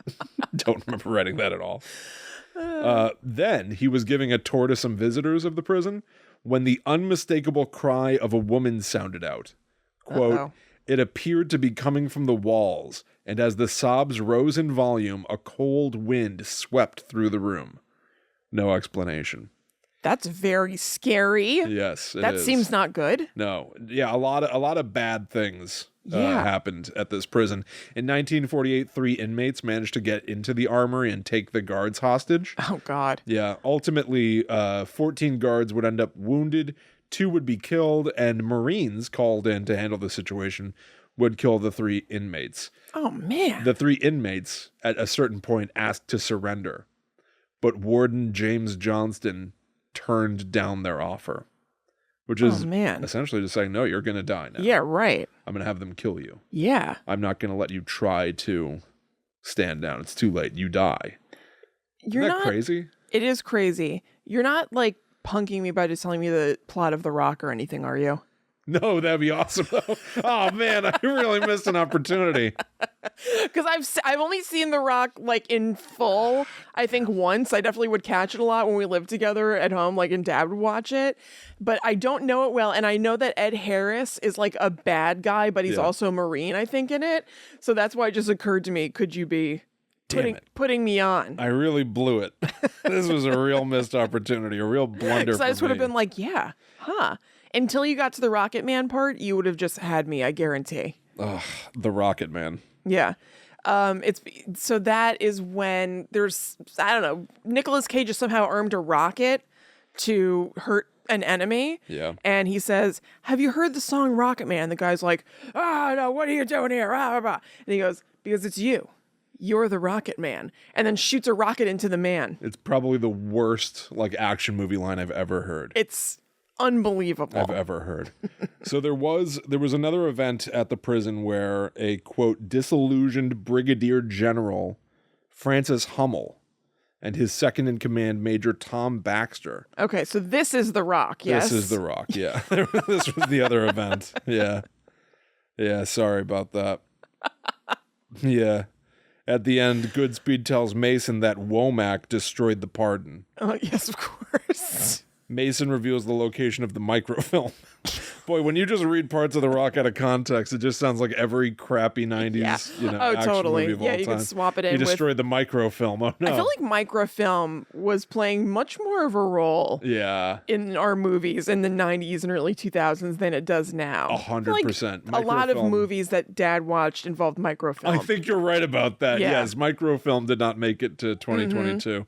Don't remember writing that at all. Then he was giving a tour to some visitors of the prison when the unmistakable cry of a woman sounded out. Quote, "It appeared to be coming from the walls, and as the sobs rose in volume, a cold wind swept through the room." No explanation. That's very scary. Yes, that seems not good. No, yeah, a lot of bad things happened at this prison. In 1948, 3 inmates managed to get into the armory and take the guards hostage. Oh God. Yeah, ultimately, 14 guards would end up wounded, 2 would be killed, and Marines called in to handle the situation would kill the 3 inmates. Oh man. The 3 inmates at a certain point asked to surrender, but Warden James Johnston turned down their offer, which is essentially just saying, no, you're going to die now. Yeah, right. I'm going to have them kill you. Yeah. I'm not going to let you try to stand down. It's too late. You die. Isn't that crazy? It is crazy. You're not like punking me by just telling me the plot of The Rock or anything, are you? No, that'd be awesome though. Oh man, I really missed an opportunity. Because I've only seen The Rock like in full, I think once. I definitely would catch it a lot when we lived together at home, like, and Dad would watch it. But I don't know it well, and I know that Ed Harris is like a bad guy, but he's also a Marine, I think, in it. So that's why it just occurred to me, could you be putting me on? I really blew it. This was a real missed opportunity, a real blunder. Because I just would have been like, until you got to the Rocket Man part, you would have just had me, I guarantee. Ugh, the Rocket Man. Yeah. So that is when there's, I don't know, Nicolas Cage has somehow armed a rocket to hurt an enemy. Yeah. And he says, "Have you heard the song Rocket Man?" The guy's like, "Oh, no, what are you doing here?" And he goes, "Because it's you. You're the Rocket Man." And then shoots a rocket into the man. It's probably the worst like action movie line I've ever heard. It's unbelievable. I've ever heard. So there was another event at the prison where a, quote, disillusioned Brigadier General Francis Hummel and his second in command, Major Tom Baxter. Okay, so this is The Rock, yes? This is The Rock, yeah. This was the other event. Yeah. Yeah, sorry about that. Yeah. At the end, Goodspeed tells Mason that Womack destroyed the pardon. Oh, yes, of course. Mason reveals the location of the microfilm. Boy, when you just read parts of The Rock out of context, it just sounds like every crappy 90s action movie of all time. You can swap it in. He destroyed the microfilm. Oh, no. I feel like microfilm was playing much more of a role in our movies in the 90s and early 2000s than it does now. 100%. Like a lot of movies that Dad watched involved microfilm. I think you're right about that. Yeah. Yes, microfilm did not make it to 2022. Mm-hmm.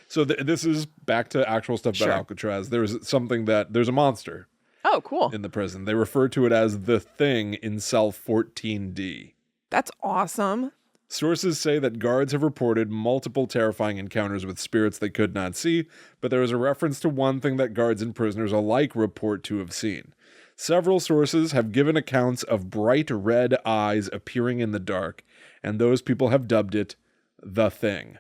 So this is back to actual stuff about Alcatraz. There's a monster. Oh, cool. In the prison. They refer to it as the Thing in cell 14D. That's awesome. Sources say that guards have reported multiple terrifying encounters with spirits they could not see, but there is a reference to one thing that guards and prisoners alike report to have seen. Several sources have given accounts of bright red eyes appearing in the dark, and those people have dubbed it the Thing.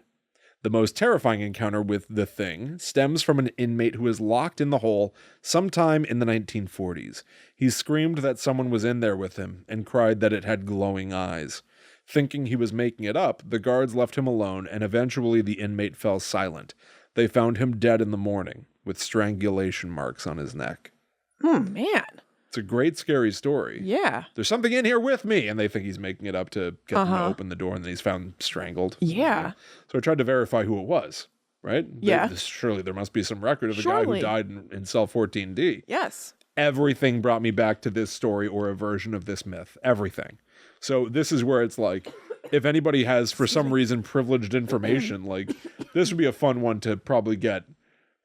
The most terrifying encounter with the Thing stems from an inmate who was locked in the hole sometime in the 1940s. He screamed that someone was in there with him and cried that it had glowing eyes. Thinking he was making it up, the guards left him alone, and eventually the inmate fell silent. They found him dead in the morning, with strangulation marks on his neck. Man. It's a great, scary story. Yeah. There's something in here with me, and they think he's making it up to get them to open the door, and then he's found strangled. Yeah. So I tried to verify who it was, right? Yeah. Surely there must be some record of the guy who died in cell 14D. Yes. everything brought me back to this story or a version of this myth. Everything. So this is where it's like, if anybody has, for some reason, privileged information, like, this would be a fun one to probably get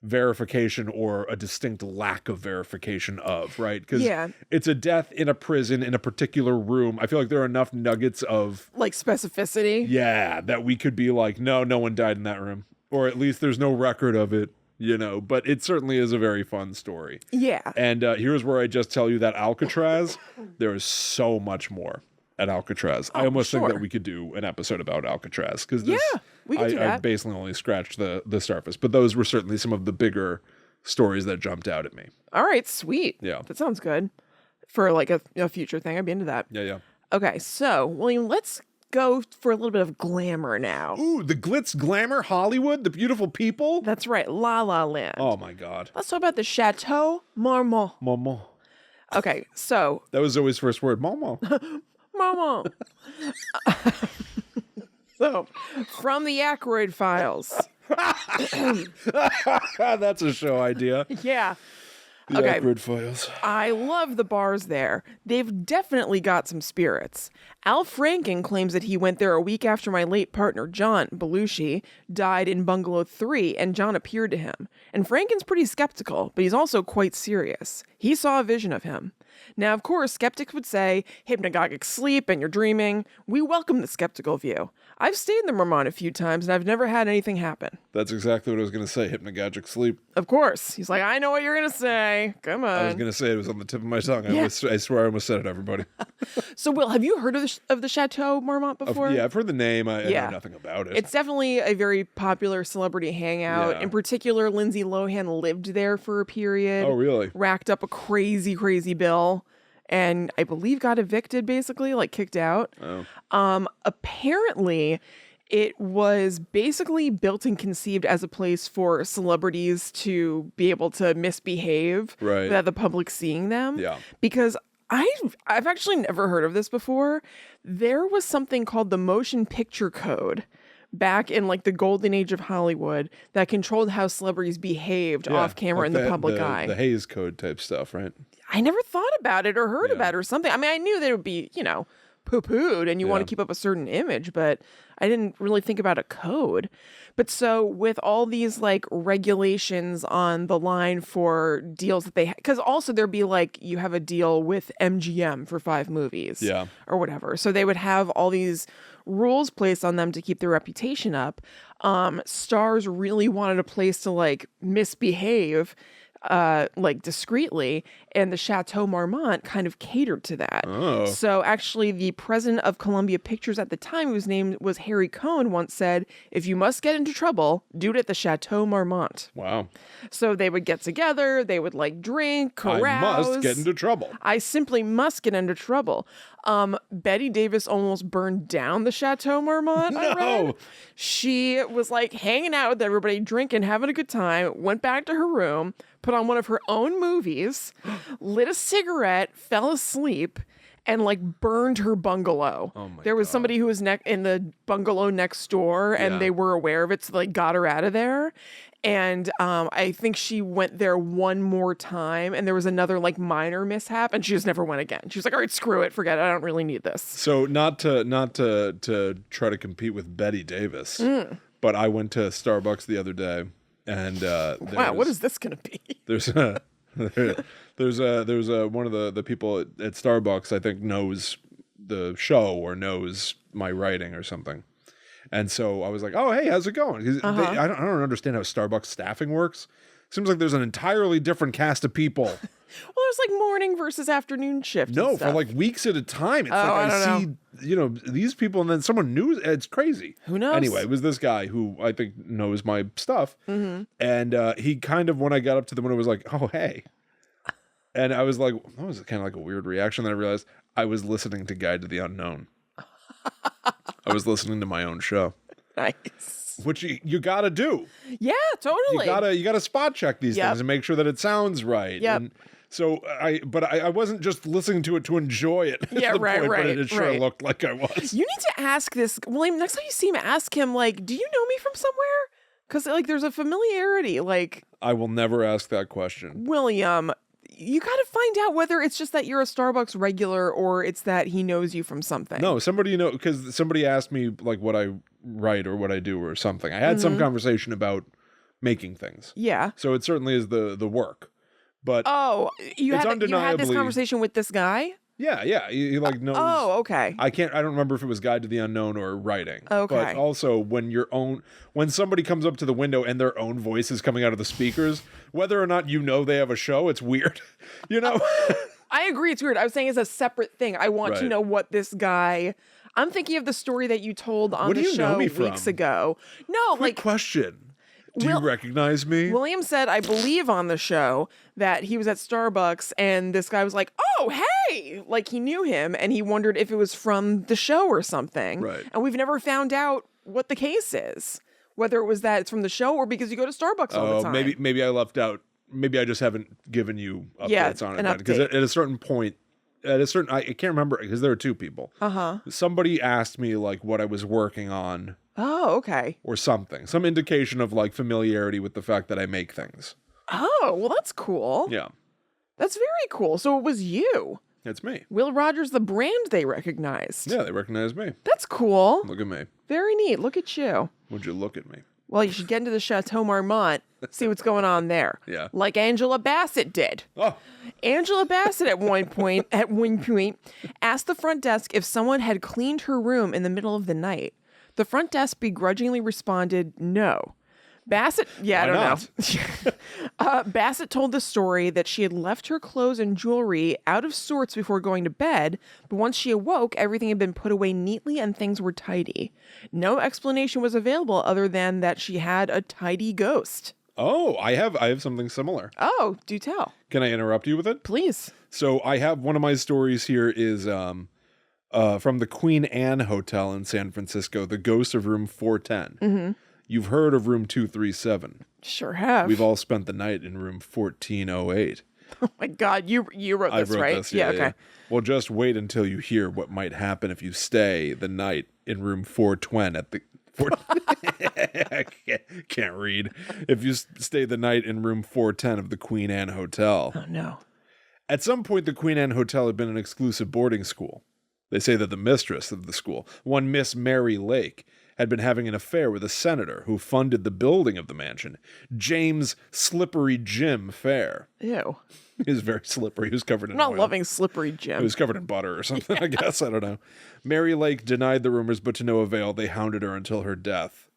verification or a distinct lack of verification of, right? Because it's a death in a prison in a particular room. I feel like there are enough nuggets of like specificity. Yeah, that we could be like, no one died in that room. Or at least there's no record of it, you know, but it certainly is a very fun story. Yeah. And here's where I just tell you that Alcatraz, there is so much more at Alcatraz. I almost think that we could do an episode about Alcatraz because we could do that. I basically only scratched the surface, but those were certainly some of the bigger stories that jumped out at me. All right, sweet. Yeah. That sounds good for like a future thing. I'd be into that. Yeah. Okay, so William, let's go for a little bit of glamour now. Ooh, the glitz, glamour, Hollywood, the beautiful people. That's right, La La Land. Oh my God. Let's talk about the Chateau Marmont. Momo. Okay, so that was always first word, Momo. Mama. So, from the Ackroyd files. That's a show idea. Yeah. The Ackroyd files. I love the bars there. They've definitely got some spirits. Al Franken claims that he went there a week after my late partner, John Belushi, died in Bungalow 3, and John appeared to him. And Franken's pretty skeptical, but he's also quite serious. He saw a vision of him. Now, of course, skeptics would say, hypnagogic sleep and you're dreaming. We welcome the skeptical view. I've stayed in the Marmont a few times and I've never had anything happen. That's exactly what I was going to say, hypnagogic sleep. Of course. He's like, I know what you're going to say. Come on. I was going to say it was on the tip of my tongue. Yeah. I swear I almost said it, everybody. So, Will, have you heard of the Chateau Marmont before? Yeah, I've heard the name. I know nothing about it. It's definitely a very popular celebrity hangout. Yeah. In particular, Lindsay Lohan lived there for a period. Oh, really? Racked up a crazy, crazy bill. And I believe got evicted, basically, like kicked out. Oh. Apparently, it was basically built and conceived as a place for celebrities to be able to misbehave without the public seeing them. Yeah. Because I've actually never heard of this before. There was something called the Motion Picture Code back in like the golden age of Hollywood that controlled how celebrities behaved off camera like in the public eye. The Hays Code type stuff, right? I never thought about it or heard about it or something. I mean, I knew that it would be, poo-pooed and you want to keep up a certain image, but I didn't really think about a code. But so with all these like regulations on the line for deals that they, because also there'd be like, you have a deal with MGM for 5 movies or whatever. So they would have all these rules placed on them to keep their reputation up. Stars really wanted a place to like misbehave like discreetly, and the Chateau Marmont kind of catered to that. Oh. So actually the president of Columbia Pictures at the time, whose name was Harry Cohn, once said, if you must get into trouble, do it at the Chateau Marmont. Wow. So they would get together, they would like drink, carouse. I must get into trouble. I simply must get into trouble. Betty Davis almost burned down the Chateau Marmont. No. I read. She was like hanging out with everybody, drinking, having a good time, went back to her room, put on one of her own movies, lit a cigarette, fell asleep, and like burned her bungalow. Oh my there was God. somebody who was in the bungalow next door, and they were aware of it, so they got her out of there. And I think she went there one more time, and there was another like minor mishap, and she just never went again. She was like, "All right, screw it, forget it. I don't really need this." So not to try to compete with Betty Davis, but I went to Starbucks the other day, and wow, what is this gonna be? There's one of the people at Starbucks I think knows the show or knows my writing or something. And so I was like, "Oh, hey, how's it going?" 'Cause I don't understand how Starbucks staffing works. Seems like there's an entirely different cast of people. Well, there's like morning versus afternoon shift. No, for like weeks at a time. It's like I see, these people, and then someone new. It's crazy. Who knows? Anyway, it was this guy who I think knows my stuff, and he kind of, when I got up to the window, was like, "Oh, hey," and I was like, that was kind of like a weird reaction. Then I realized I was listening to Guide to the Unknown. I was listening to my own show. Nice. Which you gotta do. Yeah, totally. You gotta spot check these things and make sure that it sounds right. Yep. And so I wasn't just listening to it to enjoy it. Yeah, right. But it sure looked like I was. You need to ask this, William. Next time you see him, ask him like, "Do you know me from somewhere?" Because like there's a familiarity. Like, I will never ask that question. William, you got to find out whether it's just that you're a Starbucks regular or it's that he knows you from something. No, somebody, because somebody asked me like what I write or what I do or something. I had some conversation about making things. Yeah. So it certainly is the work. But oh, you had this conversation with this guy? Yeah. He like knows. Oh, okay. I don't remember if it was Guide to the Unknown or writing. Okay. But also when somebody comes up to the window and their own voice is coming out of the speakers, whether or not they have a show, it's weird. I agree, it's weird. I was saying it's a separate thing. I want to know what this guy. I'm thinking of the story that you told on the show weeks ago. No, Quick question. Do you recognize me? William said, I believe on the show, that he was at Starbucks and this guy was like, oh, hey! Like he knew him and he wondered if it was from the show or something. Right. And we've never found out what the case is. Whether it was that it's from the show or because you go to Starbucks all the time. Maybe I left out. Maybe I just haven't given you updates on it. Because at a certain point, I can't remember because there were two people. Somebody asked me like what I was working on. Oh, okay. Or something. Some indication of like familiarity with the fact that I make things. Oh, well, that's cool. Yeah. That's very cool. So it was you. It's me. Will Rogers, the brand they recognized. Yeah, they recognized me. That's cool. Look at me. Very neat. Look at you. Would you look at me? Well, you should get into the Chateau Marmont, see what's going on there. Yeah. Like Angela Bassett did. Oh. Angela Bassett at one point asked the front desk if someone had cleaned her room in the middle of the night. The front desk begrudgingly responded, no. Bassett, I don't know. Bassett told the story that she had left her clothes and jewelry out of sorts before going to bed, but once she awoke, everything had been put away neatly and things were tidy. No explanation was available other than that she had a tidy ghost. Oh, I have something similar. Oh, do tell. Can I interrupt you with it? Please. So I have one of my stories here is from the Queen Anne Hotel in San Francisco, the ghost of room 410. Mm-hmm. You've heard of room 237. Sure have. We've all spent the night in room 1408. Oh my God, you wrote this, right? This, yeah, okay. Well, just wait until you hear what might happen if you stay the night in room 420 at the... I can't read. If you stay the night in room 410 of the Queen Anne Hotel. Oh, no. At some point, the Queen Anne Hotel had been an exclusive boarding school. They say that the mistress of the school, one Miss Mary Lake, had been having an affair with a senator who funded the building of the mansion, James Slippery Jim Fair. Ew. He was very slippery. He was covered in oil. I'm not oil. Loving Slippery Jim. He was covered in butter or something, I guess. I don't know. Mary Lake denied the rumors, but to no avail. They hounded her until her death.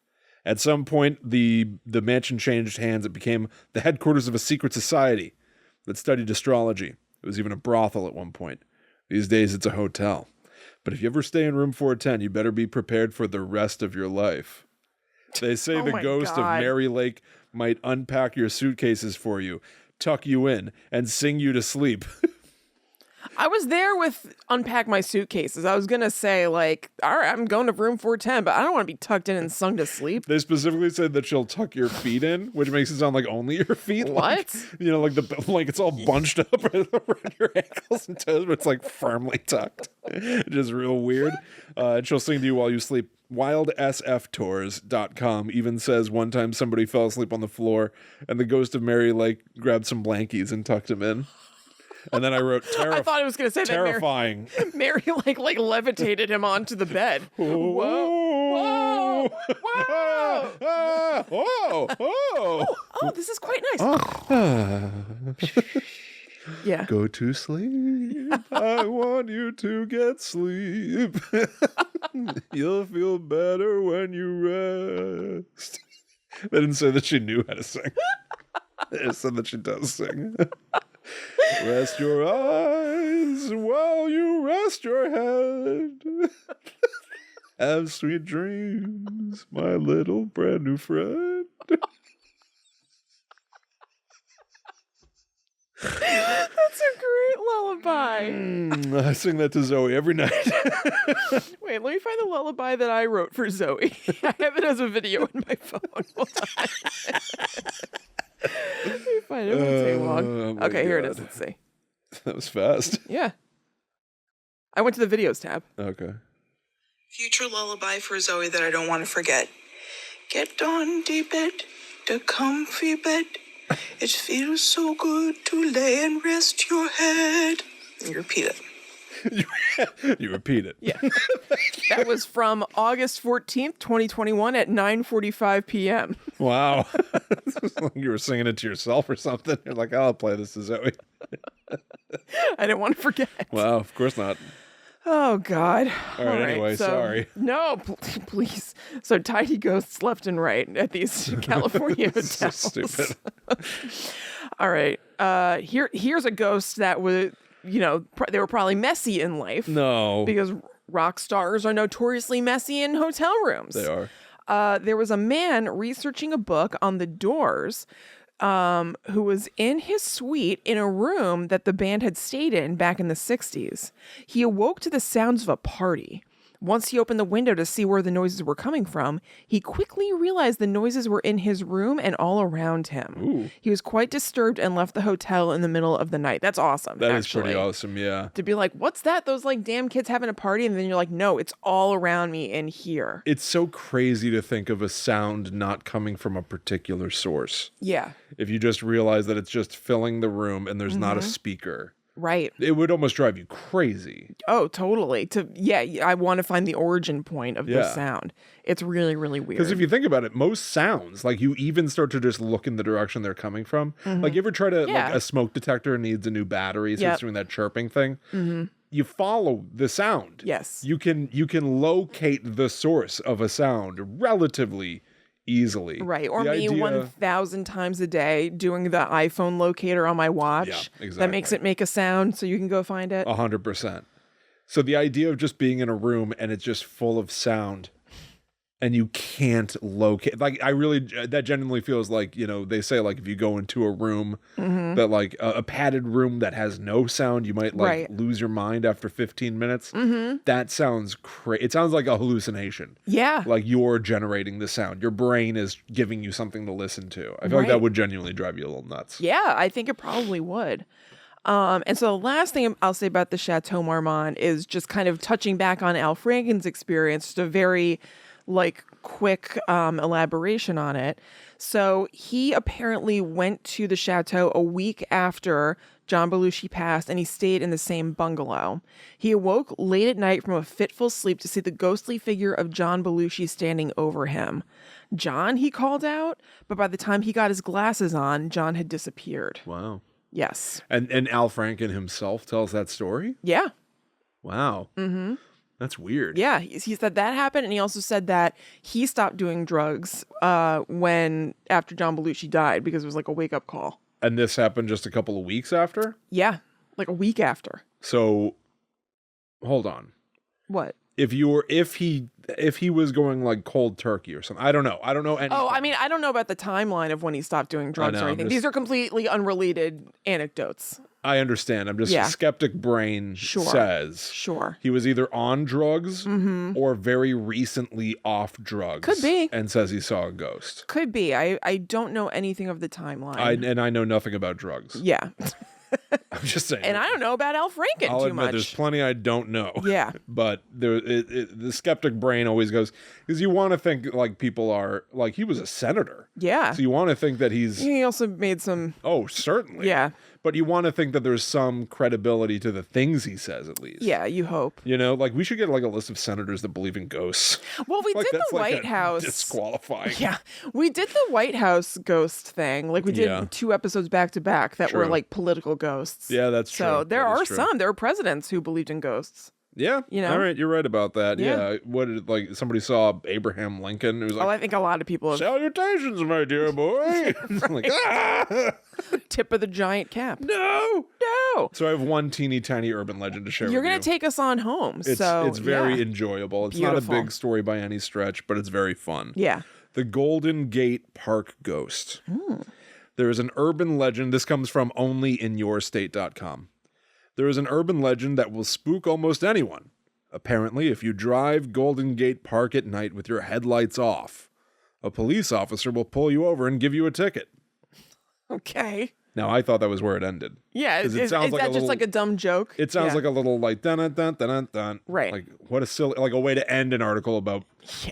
At some point, the mansion changed hands. It became the headquarters of a secret society that studied astrology. It was even a brothel at one point. These days, it's a hotel. But if you ever stay in room 410, you better be prepared for the rest of your life. They say the ghost of Mary Lake might unpack your suitcases for you, tuck you in, and sing you to sleep. I was there with unpack my suitcases. I was going to say, like, all right, I'm going to room 410, but I don't want to be tucked in and sung to sleep. They specifically said that she'll tuck your feet in, which makes it sound like only your feet. What? Like, like it's all bunched up right around your ankles and toes, but it's like firmly tucked. Just real weird. And she'll sing to you while you sleep. WildSFTours.com even says one time somebody fell asleep on the floor and the ghost of Mary Lake grabbed some blankies and tucked him in. And then I wrote I thought it was going to say terrifying. That Mary like levitated him onto the bed. Whoa. Whoa. Whoa. Whoa. Whoa. Oh, this is quite nice. Yeah. Go to sleep. I want you to get sleep. You'll feel better when you rest. They didn't say that she knew how to sing. They just said that she does sing. Rest your eyes while you rest your head. Have sweet dreams, my little brand new friend. That's a great lullaby. I sing that to Zoe every night. Wait, let me find the lullaby that I wrote for Zoe. I have it as a video in my phone. Hold on. Let me find it. It won't take long. Okay, here it is. Let's see. That was fast. Yeah. I went to the videos tab. Okay. Future lullaby for Zoe that I don't want to forget. Get on the bed, the comfy bed. It feels so good to lay and rest your head. You repeat it. You repeat it. Yeah. That was from August 14th, 2021 at 9:45 p.m. Wow. Like you were singing it to yourself or something. You're like, I'll play this to Zoe. I didn't want to forget. Wow, of course not. Oh, God. All right, anyway, sorry. No, please. So tiny ghosts left and right at these California hotels. So stupid. All right. Here's a ghost that was, they were probably messy in life. No. Because rock stars are notoriously messy in hotel rooms. They are. There was a man researching a book on the Doors who was in his suite in a room that the band had stayed in back in the 60s. He awoke to the sounds of a party. Once he opened the window to see where the noises were coming from, he quickly realized the noises were in his room and all around him. Ooh. He was quite disturbed and left the hotel in the middle of the night. That's awesome. That is actually. pretty awesome, yeah. To be like, what's that? Those like damn kids having a party? And then you're like, no, it's all around me in here. It's so crazy to think of a sound not coming from a particular source. Yeah. If you just realize that it's just filling the room and there's not a speaker. Right. It would almost drive you crazy. Oh, totally. I want to find the origin point of this sound. It's really, really weird. Because if you think about it, most sounds, like you even start to just look in the direction they're coming from. Like you ever try to, like a smoke detector needs a new battery, so it's doing that chirping thing. You follow the sound. Yes. You can locate the source of a sound relatively easily. Right. Or The me idea- 1,000 times a day doing the iPhone locator on my watch. Yeah, That exactly. makes it make a sound so you can go find it. 100%. So the idea of just being in a room and it's just full of sound and you can't locate, like that genuinely feels like, they say like if you go into a room that like a padded room that has no sound, you might like lose your mind after 15 minutes. That sounds crazy. It sounds like a hallucination. Yeah. Like you're generating the sound. Your brain is giving you something to listen to. I feel like that would genuinely drive you a little nuts. Yeah, I think it probably would. And so the last thing I'll say about the Chateau Marmont is just kind of touching back on Al Franken's experience, just a very quick elaboration on it. So he apparently went to the chateau a week after John Belushi passed, and he stayed in the same bungalow. He awoke late at night from a fitful sleep to see the ghostly figure of John Belushi standing over him. John, he called out, but by the time he got his glasses on, John had disappeared. Wow. Yes. And Al Franken himself tells that story? Yeah. Wow. Mm-hmm. That's weird. Yeah, he said that happened, and he also said that he stopped doing drugs after John Belushi died because it was like a wake-up call. And this happened just a couple of weeks after? Yeah, like a week after. So, hold on. What? If he was going like cold turkey or something, I don't know anything. Oh, I mean, I don't know about the timeline of when he stopped doing drugs know, or anything. These are completely unrelated anecdotes. I understand. I'm just skeptic brain says Sure. he was either on drugs or very recently off drugs. Could be. And says he saw a ghost. Could be. I don't know anything of the timeline. I know nothing about drugs. Yeah. I'm just saying. And I don't know about Al Franken I'll too admit much. there's plenty I don't know. Yeah. But the skeptic brain always goes, because you want to think like people are, like he was a senator. Yeah. So you want to think that he's... He also made some... Oh, certainly. Yeah. But you want to think that there's some credibility to the things he says, at least. Yeah, you hope. Like we should get like a list of senators that believe in ghosts. Well, we Like, did the that's like White a House. disqualifying. Yeah, we did the White House ghost thing. Like we did 2 episodes back to back that were True. like political ghosts. Yeah, that's true. So there That are is true. some. There are presidents who believed in ghosts. Yeah. You know? All right, you're right about that. Yeah. Yeah. What did like somebody saw Abraham Lincoln? It was like, I think a lot of people have salutations, my dear boy. Like, ah! tip of the giant cap. No. No. So I have one teeny tiny urban legend to share You're with going you. to take us on home. It's very yeah. enjoyable. It's Beautiful. not a big story by any stretch, but it's very fun. Yeah. The Golden Gate Park Ghost. There is an urban legend. This comes from onlyinyourstate.com. There is an urban legend that will spook almost anyone. Apparently, if you drive Golden Gate Park at night with your headlights off, a police officer will pull you over and give you a ticket. Okay. Now, I thought that was where it ended. Yeah. 'Cause it Is sounds that like a just little- like a dumb joke? It sounds Yeah. like a little like dun dun dun dun dun. Right. Like what a silly, like a way to end an article about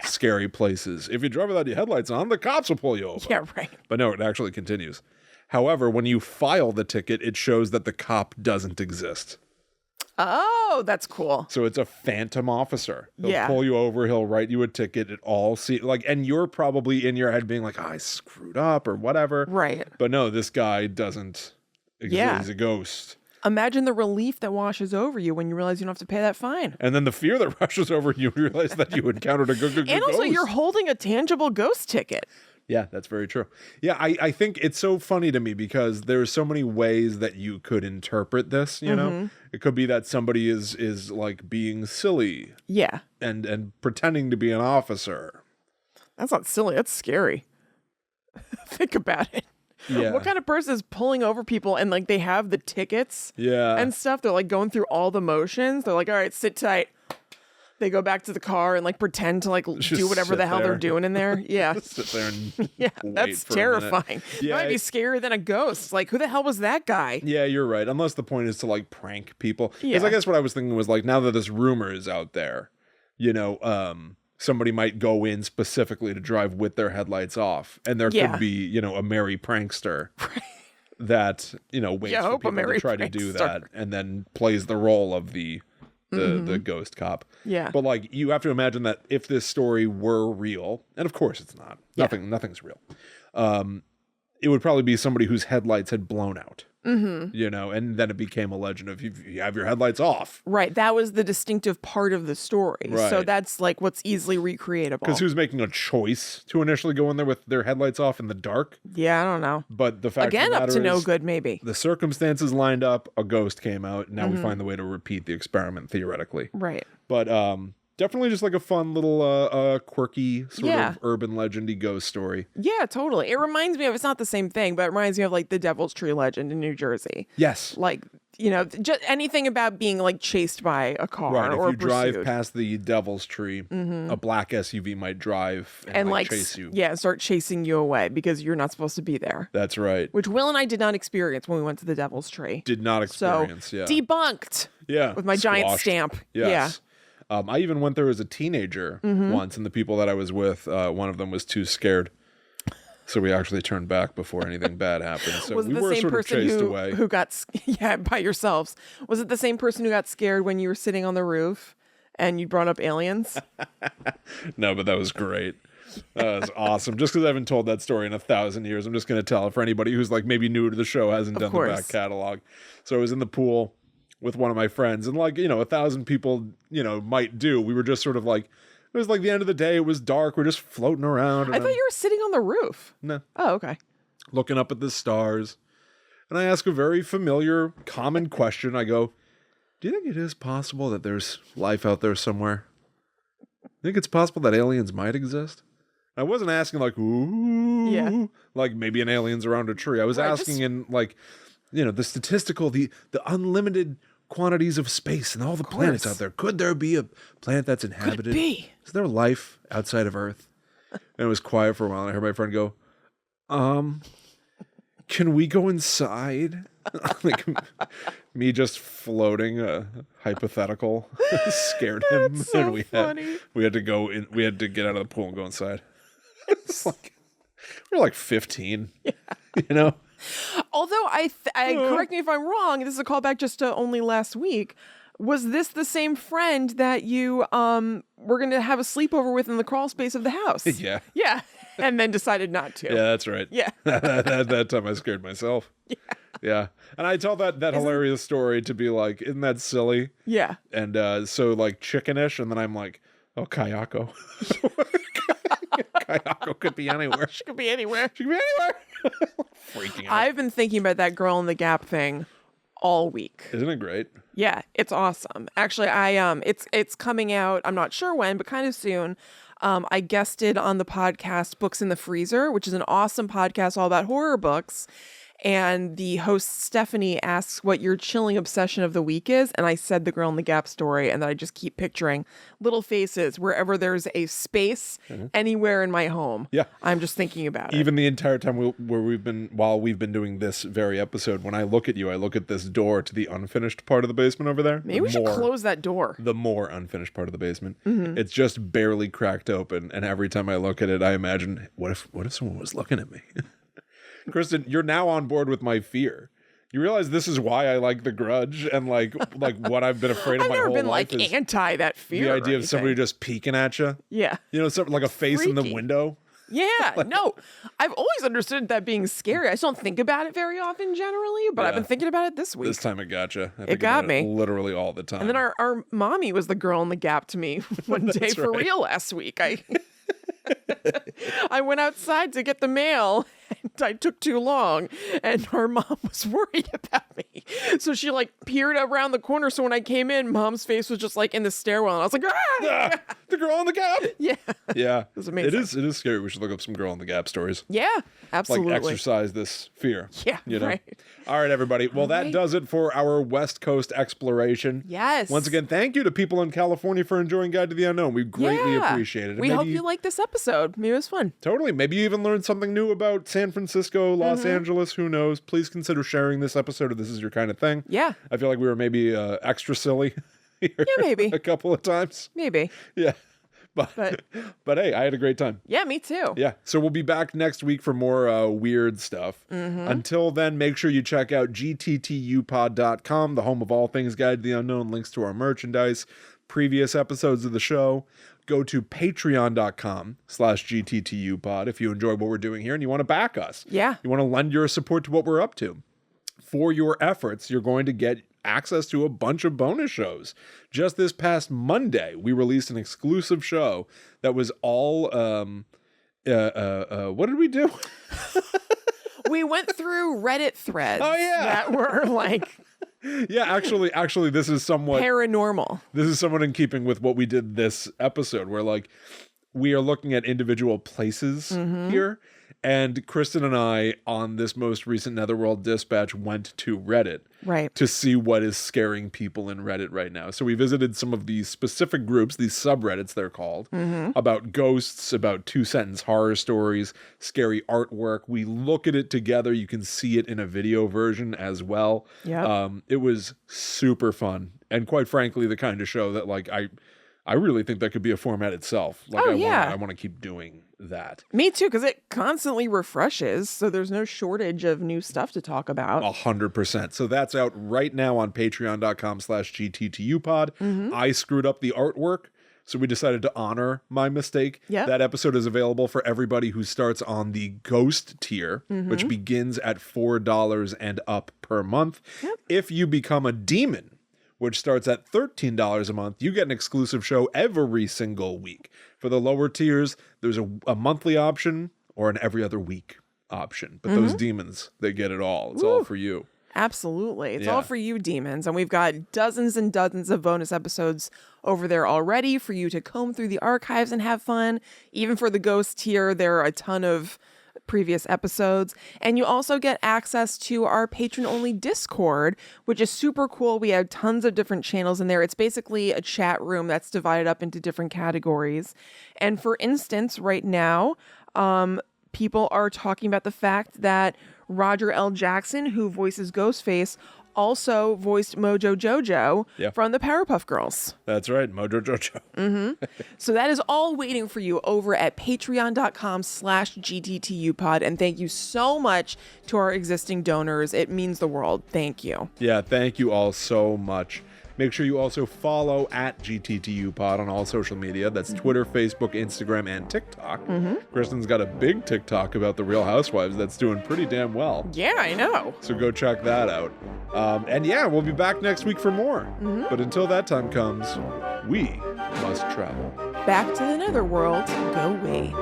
scary places. If you drive without your headlights on, the cops will pull you over. Yeah, right. But no, it actually continues. However, when you file the ticket, it shows that the cop doesn't exist. Oh, that's cool. So it's a phantom officer. He'll Yeah. pull you over. He'll write you a ticket. It all and you're probably in your head being like, I screwed up or whatever. Right. But no, this guy doesn't exist. Yeah. He's a ghost. Imagine the relief that washes over you when you realize you don't have to pay that fine. And then the fear that rushes over you realize that you encountered a good And also, ghost. you're holding a tangible ghost ticket. Yeah, that's very true. Yeah, I think it's so funny to me because there's so many ways that you could interpret this, you know? It could be that somebody is like being silly Yeah. and pretending to be an officer. That's not silly. That's scary. Think about it. Yeah. What kind of person is pulling over people and like they have the tickets Yeah. and stuff? They're like going through all the motions. They're like, all right, sit tight. They go back to the car and like pretend to like Just do whatever sit the hell there. they're doing in there. Yeah. Sit there and Yeah. wait That's for a minute. terrifying. Yeah, It might be scarier than a ghost. Like, who the hell was that guy? Yeah, you're right. Unless the point is to like prank people. Because Yeah. I guess what I was thinking was like now that this rumor is out there, you know, somebody might go in specifically to drive with their headlights off, and there Yeah. could be, you know, a merry prankster that, you know, waits Yeah, for hope a people to merry try to do prankster. that and then plays the role of the ghost cop. Yeah. But like you have to imagine that if this story were real, and of course it's not. Nothing's real. It would probably be somebody whose headlights had blown out. You know, and then it became a legend of you have your headlights off. Right. That was the distinctive part of the story. So Right. that's like what's easily recreatable. Because who's making a choice to initially go in there with their headlights off in the dark? Yeah, I don't know. But the fact Again, of the up matter to no is, good, maybe. the circumstances lined up, a ghost came out, and now we find the way to repeat the experiment theoretically. Right. But definitely just like a fun little quirky sort Yeah. of urban legendy ghost story. Yeah, totally. It reminds me of, it's not the same thing, but it reminds me of like the Devil's Tree legend in New Jersey. Yes. Like, you know, just anything about being like chased by a car Right, or if you drive pursued. past the Devil's Tree, a black SUV might drive and like chase you. Yeah, start chasing you away because you're not supposed to be there. That's right. Which Will and I did not experience when we went to the Devil's Tree. Did not experience, so yeah. debunked Yeah. with my giant Squashed. stamp. Yes. I even went there as a teenager once, and the people that I was with, one of them was too scared. So we actually turned back before anything bad happened. So Was it we the were same sort of person chased away. who got by yourselves? Was it the same person who got scared when you were sitting on the roof and you brought up aliens? No, but that was great. That was awesome. Just because I haven't told that story in 1,000 years, I'm just going to tell it for anybody who's like maybe new to the show, hasn't done the course. back catalog. So I was in the pool with one of my friends, and like, you know, 1,000 people, you know, might do. We were just sort of like, it was like the end of the day. It was dark. We're just floating around. And I thought you were sitting on the roof. No. Oh, okay. Looking up at the stars. And I ask a very familiar, common question. I go, do you think it is possible that there's life out there somewhere? Think it's possible that aliens might exist? I wasn't asking like, ooh, Yeah. like maybe an alien's around a tree. I was Right, asking just- in like, you know, the statistical, the unlimited quantities of space and all the planets course. out there. Could there be a planet that's Could inhabited? it be? Is there life outside of Earth? And it was quiet for a while, and I heard my friend go, can we go inside? Like me just floating a hypothetical scared him. That's so and we funny. had to go in, we had to get out of the pool and go inside. It's like we're like 15. Yeah. You know? Although correct me if I'm wrong, this is a callback just to only last week. Was this the same friend that you were going to have a sleepover with in the crawl space of the house? Yeah. Yeah. And then decided not to. Yeah, that's right. Yeah. that time I scared myself. Yeah. And I tell that hilarious story to be like, isn't that silly? Yeah. And so like chickenish, and then I'm like, oh, Kayako. Kayako could be anywhere. She could be anywhere. She could be anywhere. Freaking out. I've been thinking about that Girl in the Gap thing all week. Isn't it great? Yeah, it's awesome. Actually, it's coming out. I'm not sure when, but kind of soon. I guested on the podcast Books in the Freezer, which is an awesome podcast all about horror books. And the host, Stephanie, asks what your chilling obsession of the week is. And I said the Girl in the Gap story, and then I just keep picturing little faces wherever there's a space anywhere in my home. Yeah. I'm just thinking about it. Even the entire time while we've been doing this very episode, when I look at you, I look at this door to the unfinished part of the basement over there. Maybe we should close that door. The more unfinished part of the basement. It's just barely cracked open, and every time I look at it, I imagine, what if someone was looking at me? Kristen, you're now on board with my fear. You realize this is why I like The Grudge and like what I've been afraid of I've my never whole been life like is anti that fear. the or idea of somebody anything. just peeking at you. Yeah. You know, something like a face in the freaky. window. Yeah, no, I've always understood that being scary. I just don't think about it very often generally, but I've Yeah. been thinking about it this week. This time it gotcha. I It think got about it me. literally all the time. And then our mommy was the girl in the gap to me one day for right. real last week. I went outside to get the mail and I took too long and her mom was worried about me. So she like peered around the corner. So when I came in, mom's face was just like in the stairwell and I was like, ah! The Girl in the Gap. Yeah. Yeah. It was amazing. It is scary. We should look up some Girl in the Gap stories. Yeah, absolutely. Like exercise this fear. Yeah, You know? right. All right, everybody. Well, that right. does it for our West Coast exploration. Yes. Once again, thank you to people in California for enjoying Guide to the Unknown. We greatly Yeah. appreciate it. And We hope maybe you like this episode. Maybe it was fun. Totally. Maybe you even learned something new about San Francisco, Los Mm-hmm. Angeles. Who knows? Please consider sharing this episode if this is your kind of thing. Yeah. I feel like we were maybe extra silly here maybe. a couple of times. Maybe. Yeah. But hey, I had a great time. Yeah, me too. Yeah. So we'll be back next week for more weird stuff. Mm-hmm. Until then, make sure you check out gttupod.com, the home of all things Guide to the Unknown, links to our merchandise, previous episodes of the show. Go to patreon.com/gttupod if you enjoy what we're doing here and you want to back us. Yeah. You want to lend your support to what we're up to. For your efforts, you're going to get access to a bunch of bonus shows. Just this past Monday, we released an exclusive show that was all what did we do? We went through Reddit threads that were like Yeah, actually this is somewhat paranormal. this is somewhat in keeping with what we did this episode, where like we are looking at individual places here. And Kristen and I, on this most recent Netherworld Dispatch, went to Reddit to see what is scaring people in Reddit right now. So we visited some of these specific groups, these subreddits they're called, about ghosts, about two-sentence horror stories, scary artwork. We look at it together. You can see it in a video version as well. Yep. It was super fun. And quite frankly, the kind of show that like I really think that could be a format itself. Like I want to keep doing that. Me too, because it constantly refreshes, so there's no shortage of new stuff to talk about. 100%. So that's out right now on patreon.com/gttupod. I screwed up the artwork, so we decided to honor my mistake. Yep. That episode is available for everybody who starts on the Ghost tier, which begins at $4 and up per month. Yep. If you become a demon, which starts at $13 a month, you get an exclusive show every single week. For the lower tiers, there's a monthly option or an every other week option. But those demons, they get it all. It's all for you. Absolutely. It's Yeah. all for you, demons. And we've got dozens and dozens of bonus episodes over there already for you to comb through the archives and have fun. Even for the Ghost tier, there are a ton of previous episodes. And you also get access to our patron-only Discord, which is super cool. We have tons of different channels in there. It's basically a chat room that's divided up into different categories. And for instance, right now, people are talking about the fact that Roger L. Jackson, who voices Ghostface, also voiced Mojo Jojo from the Powerpuff Girls. That's right, Mojo Jojo. So that is all waiting for you over at patreon.com/gttupod. And thank you so much to our existing donors. It means the world. Thank you. Yeah, thank you all so much. Make sure you also follow at GTTU Pod on all social media. That's Twitter, Facebook, Instagram, and TikTok. Kristen's got a big TikTok about the Real Housewives that's doing pretty damn well. Yeah, I know. So go check that out. And yeah, we'll be back next week for more. But until that time comes, we must travel. Back to the netherworld. Go we.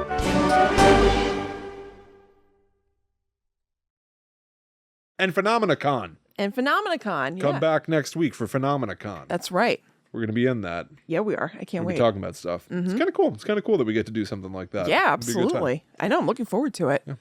And PhenomenaCon. And PhenomenaCon. Come back next week for PhenomenaCon. That's right. We're going to be in that. Yeah, we are. I can't We'll be wait. talking about stuff. It's kind of cool. It's kind of cool that we get to do something like that. Yeah, It'll be a good time. absolutely. I know. I'm looking forward to it. Yeah.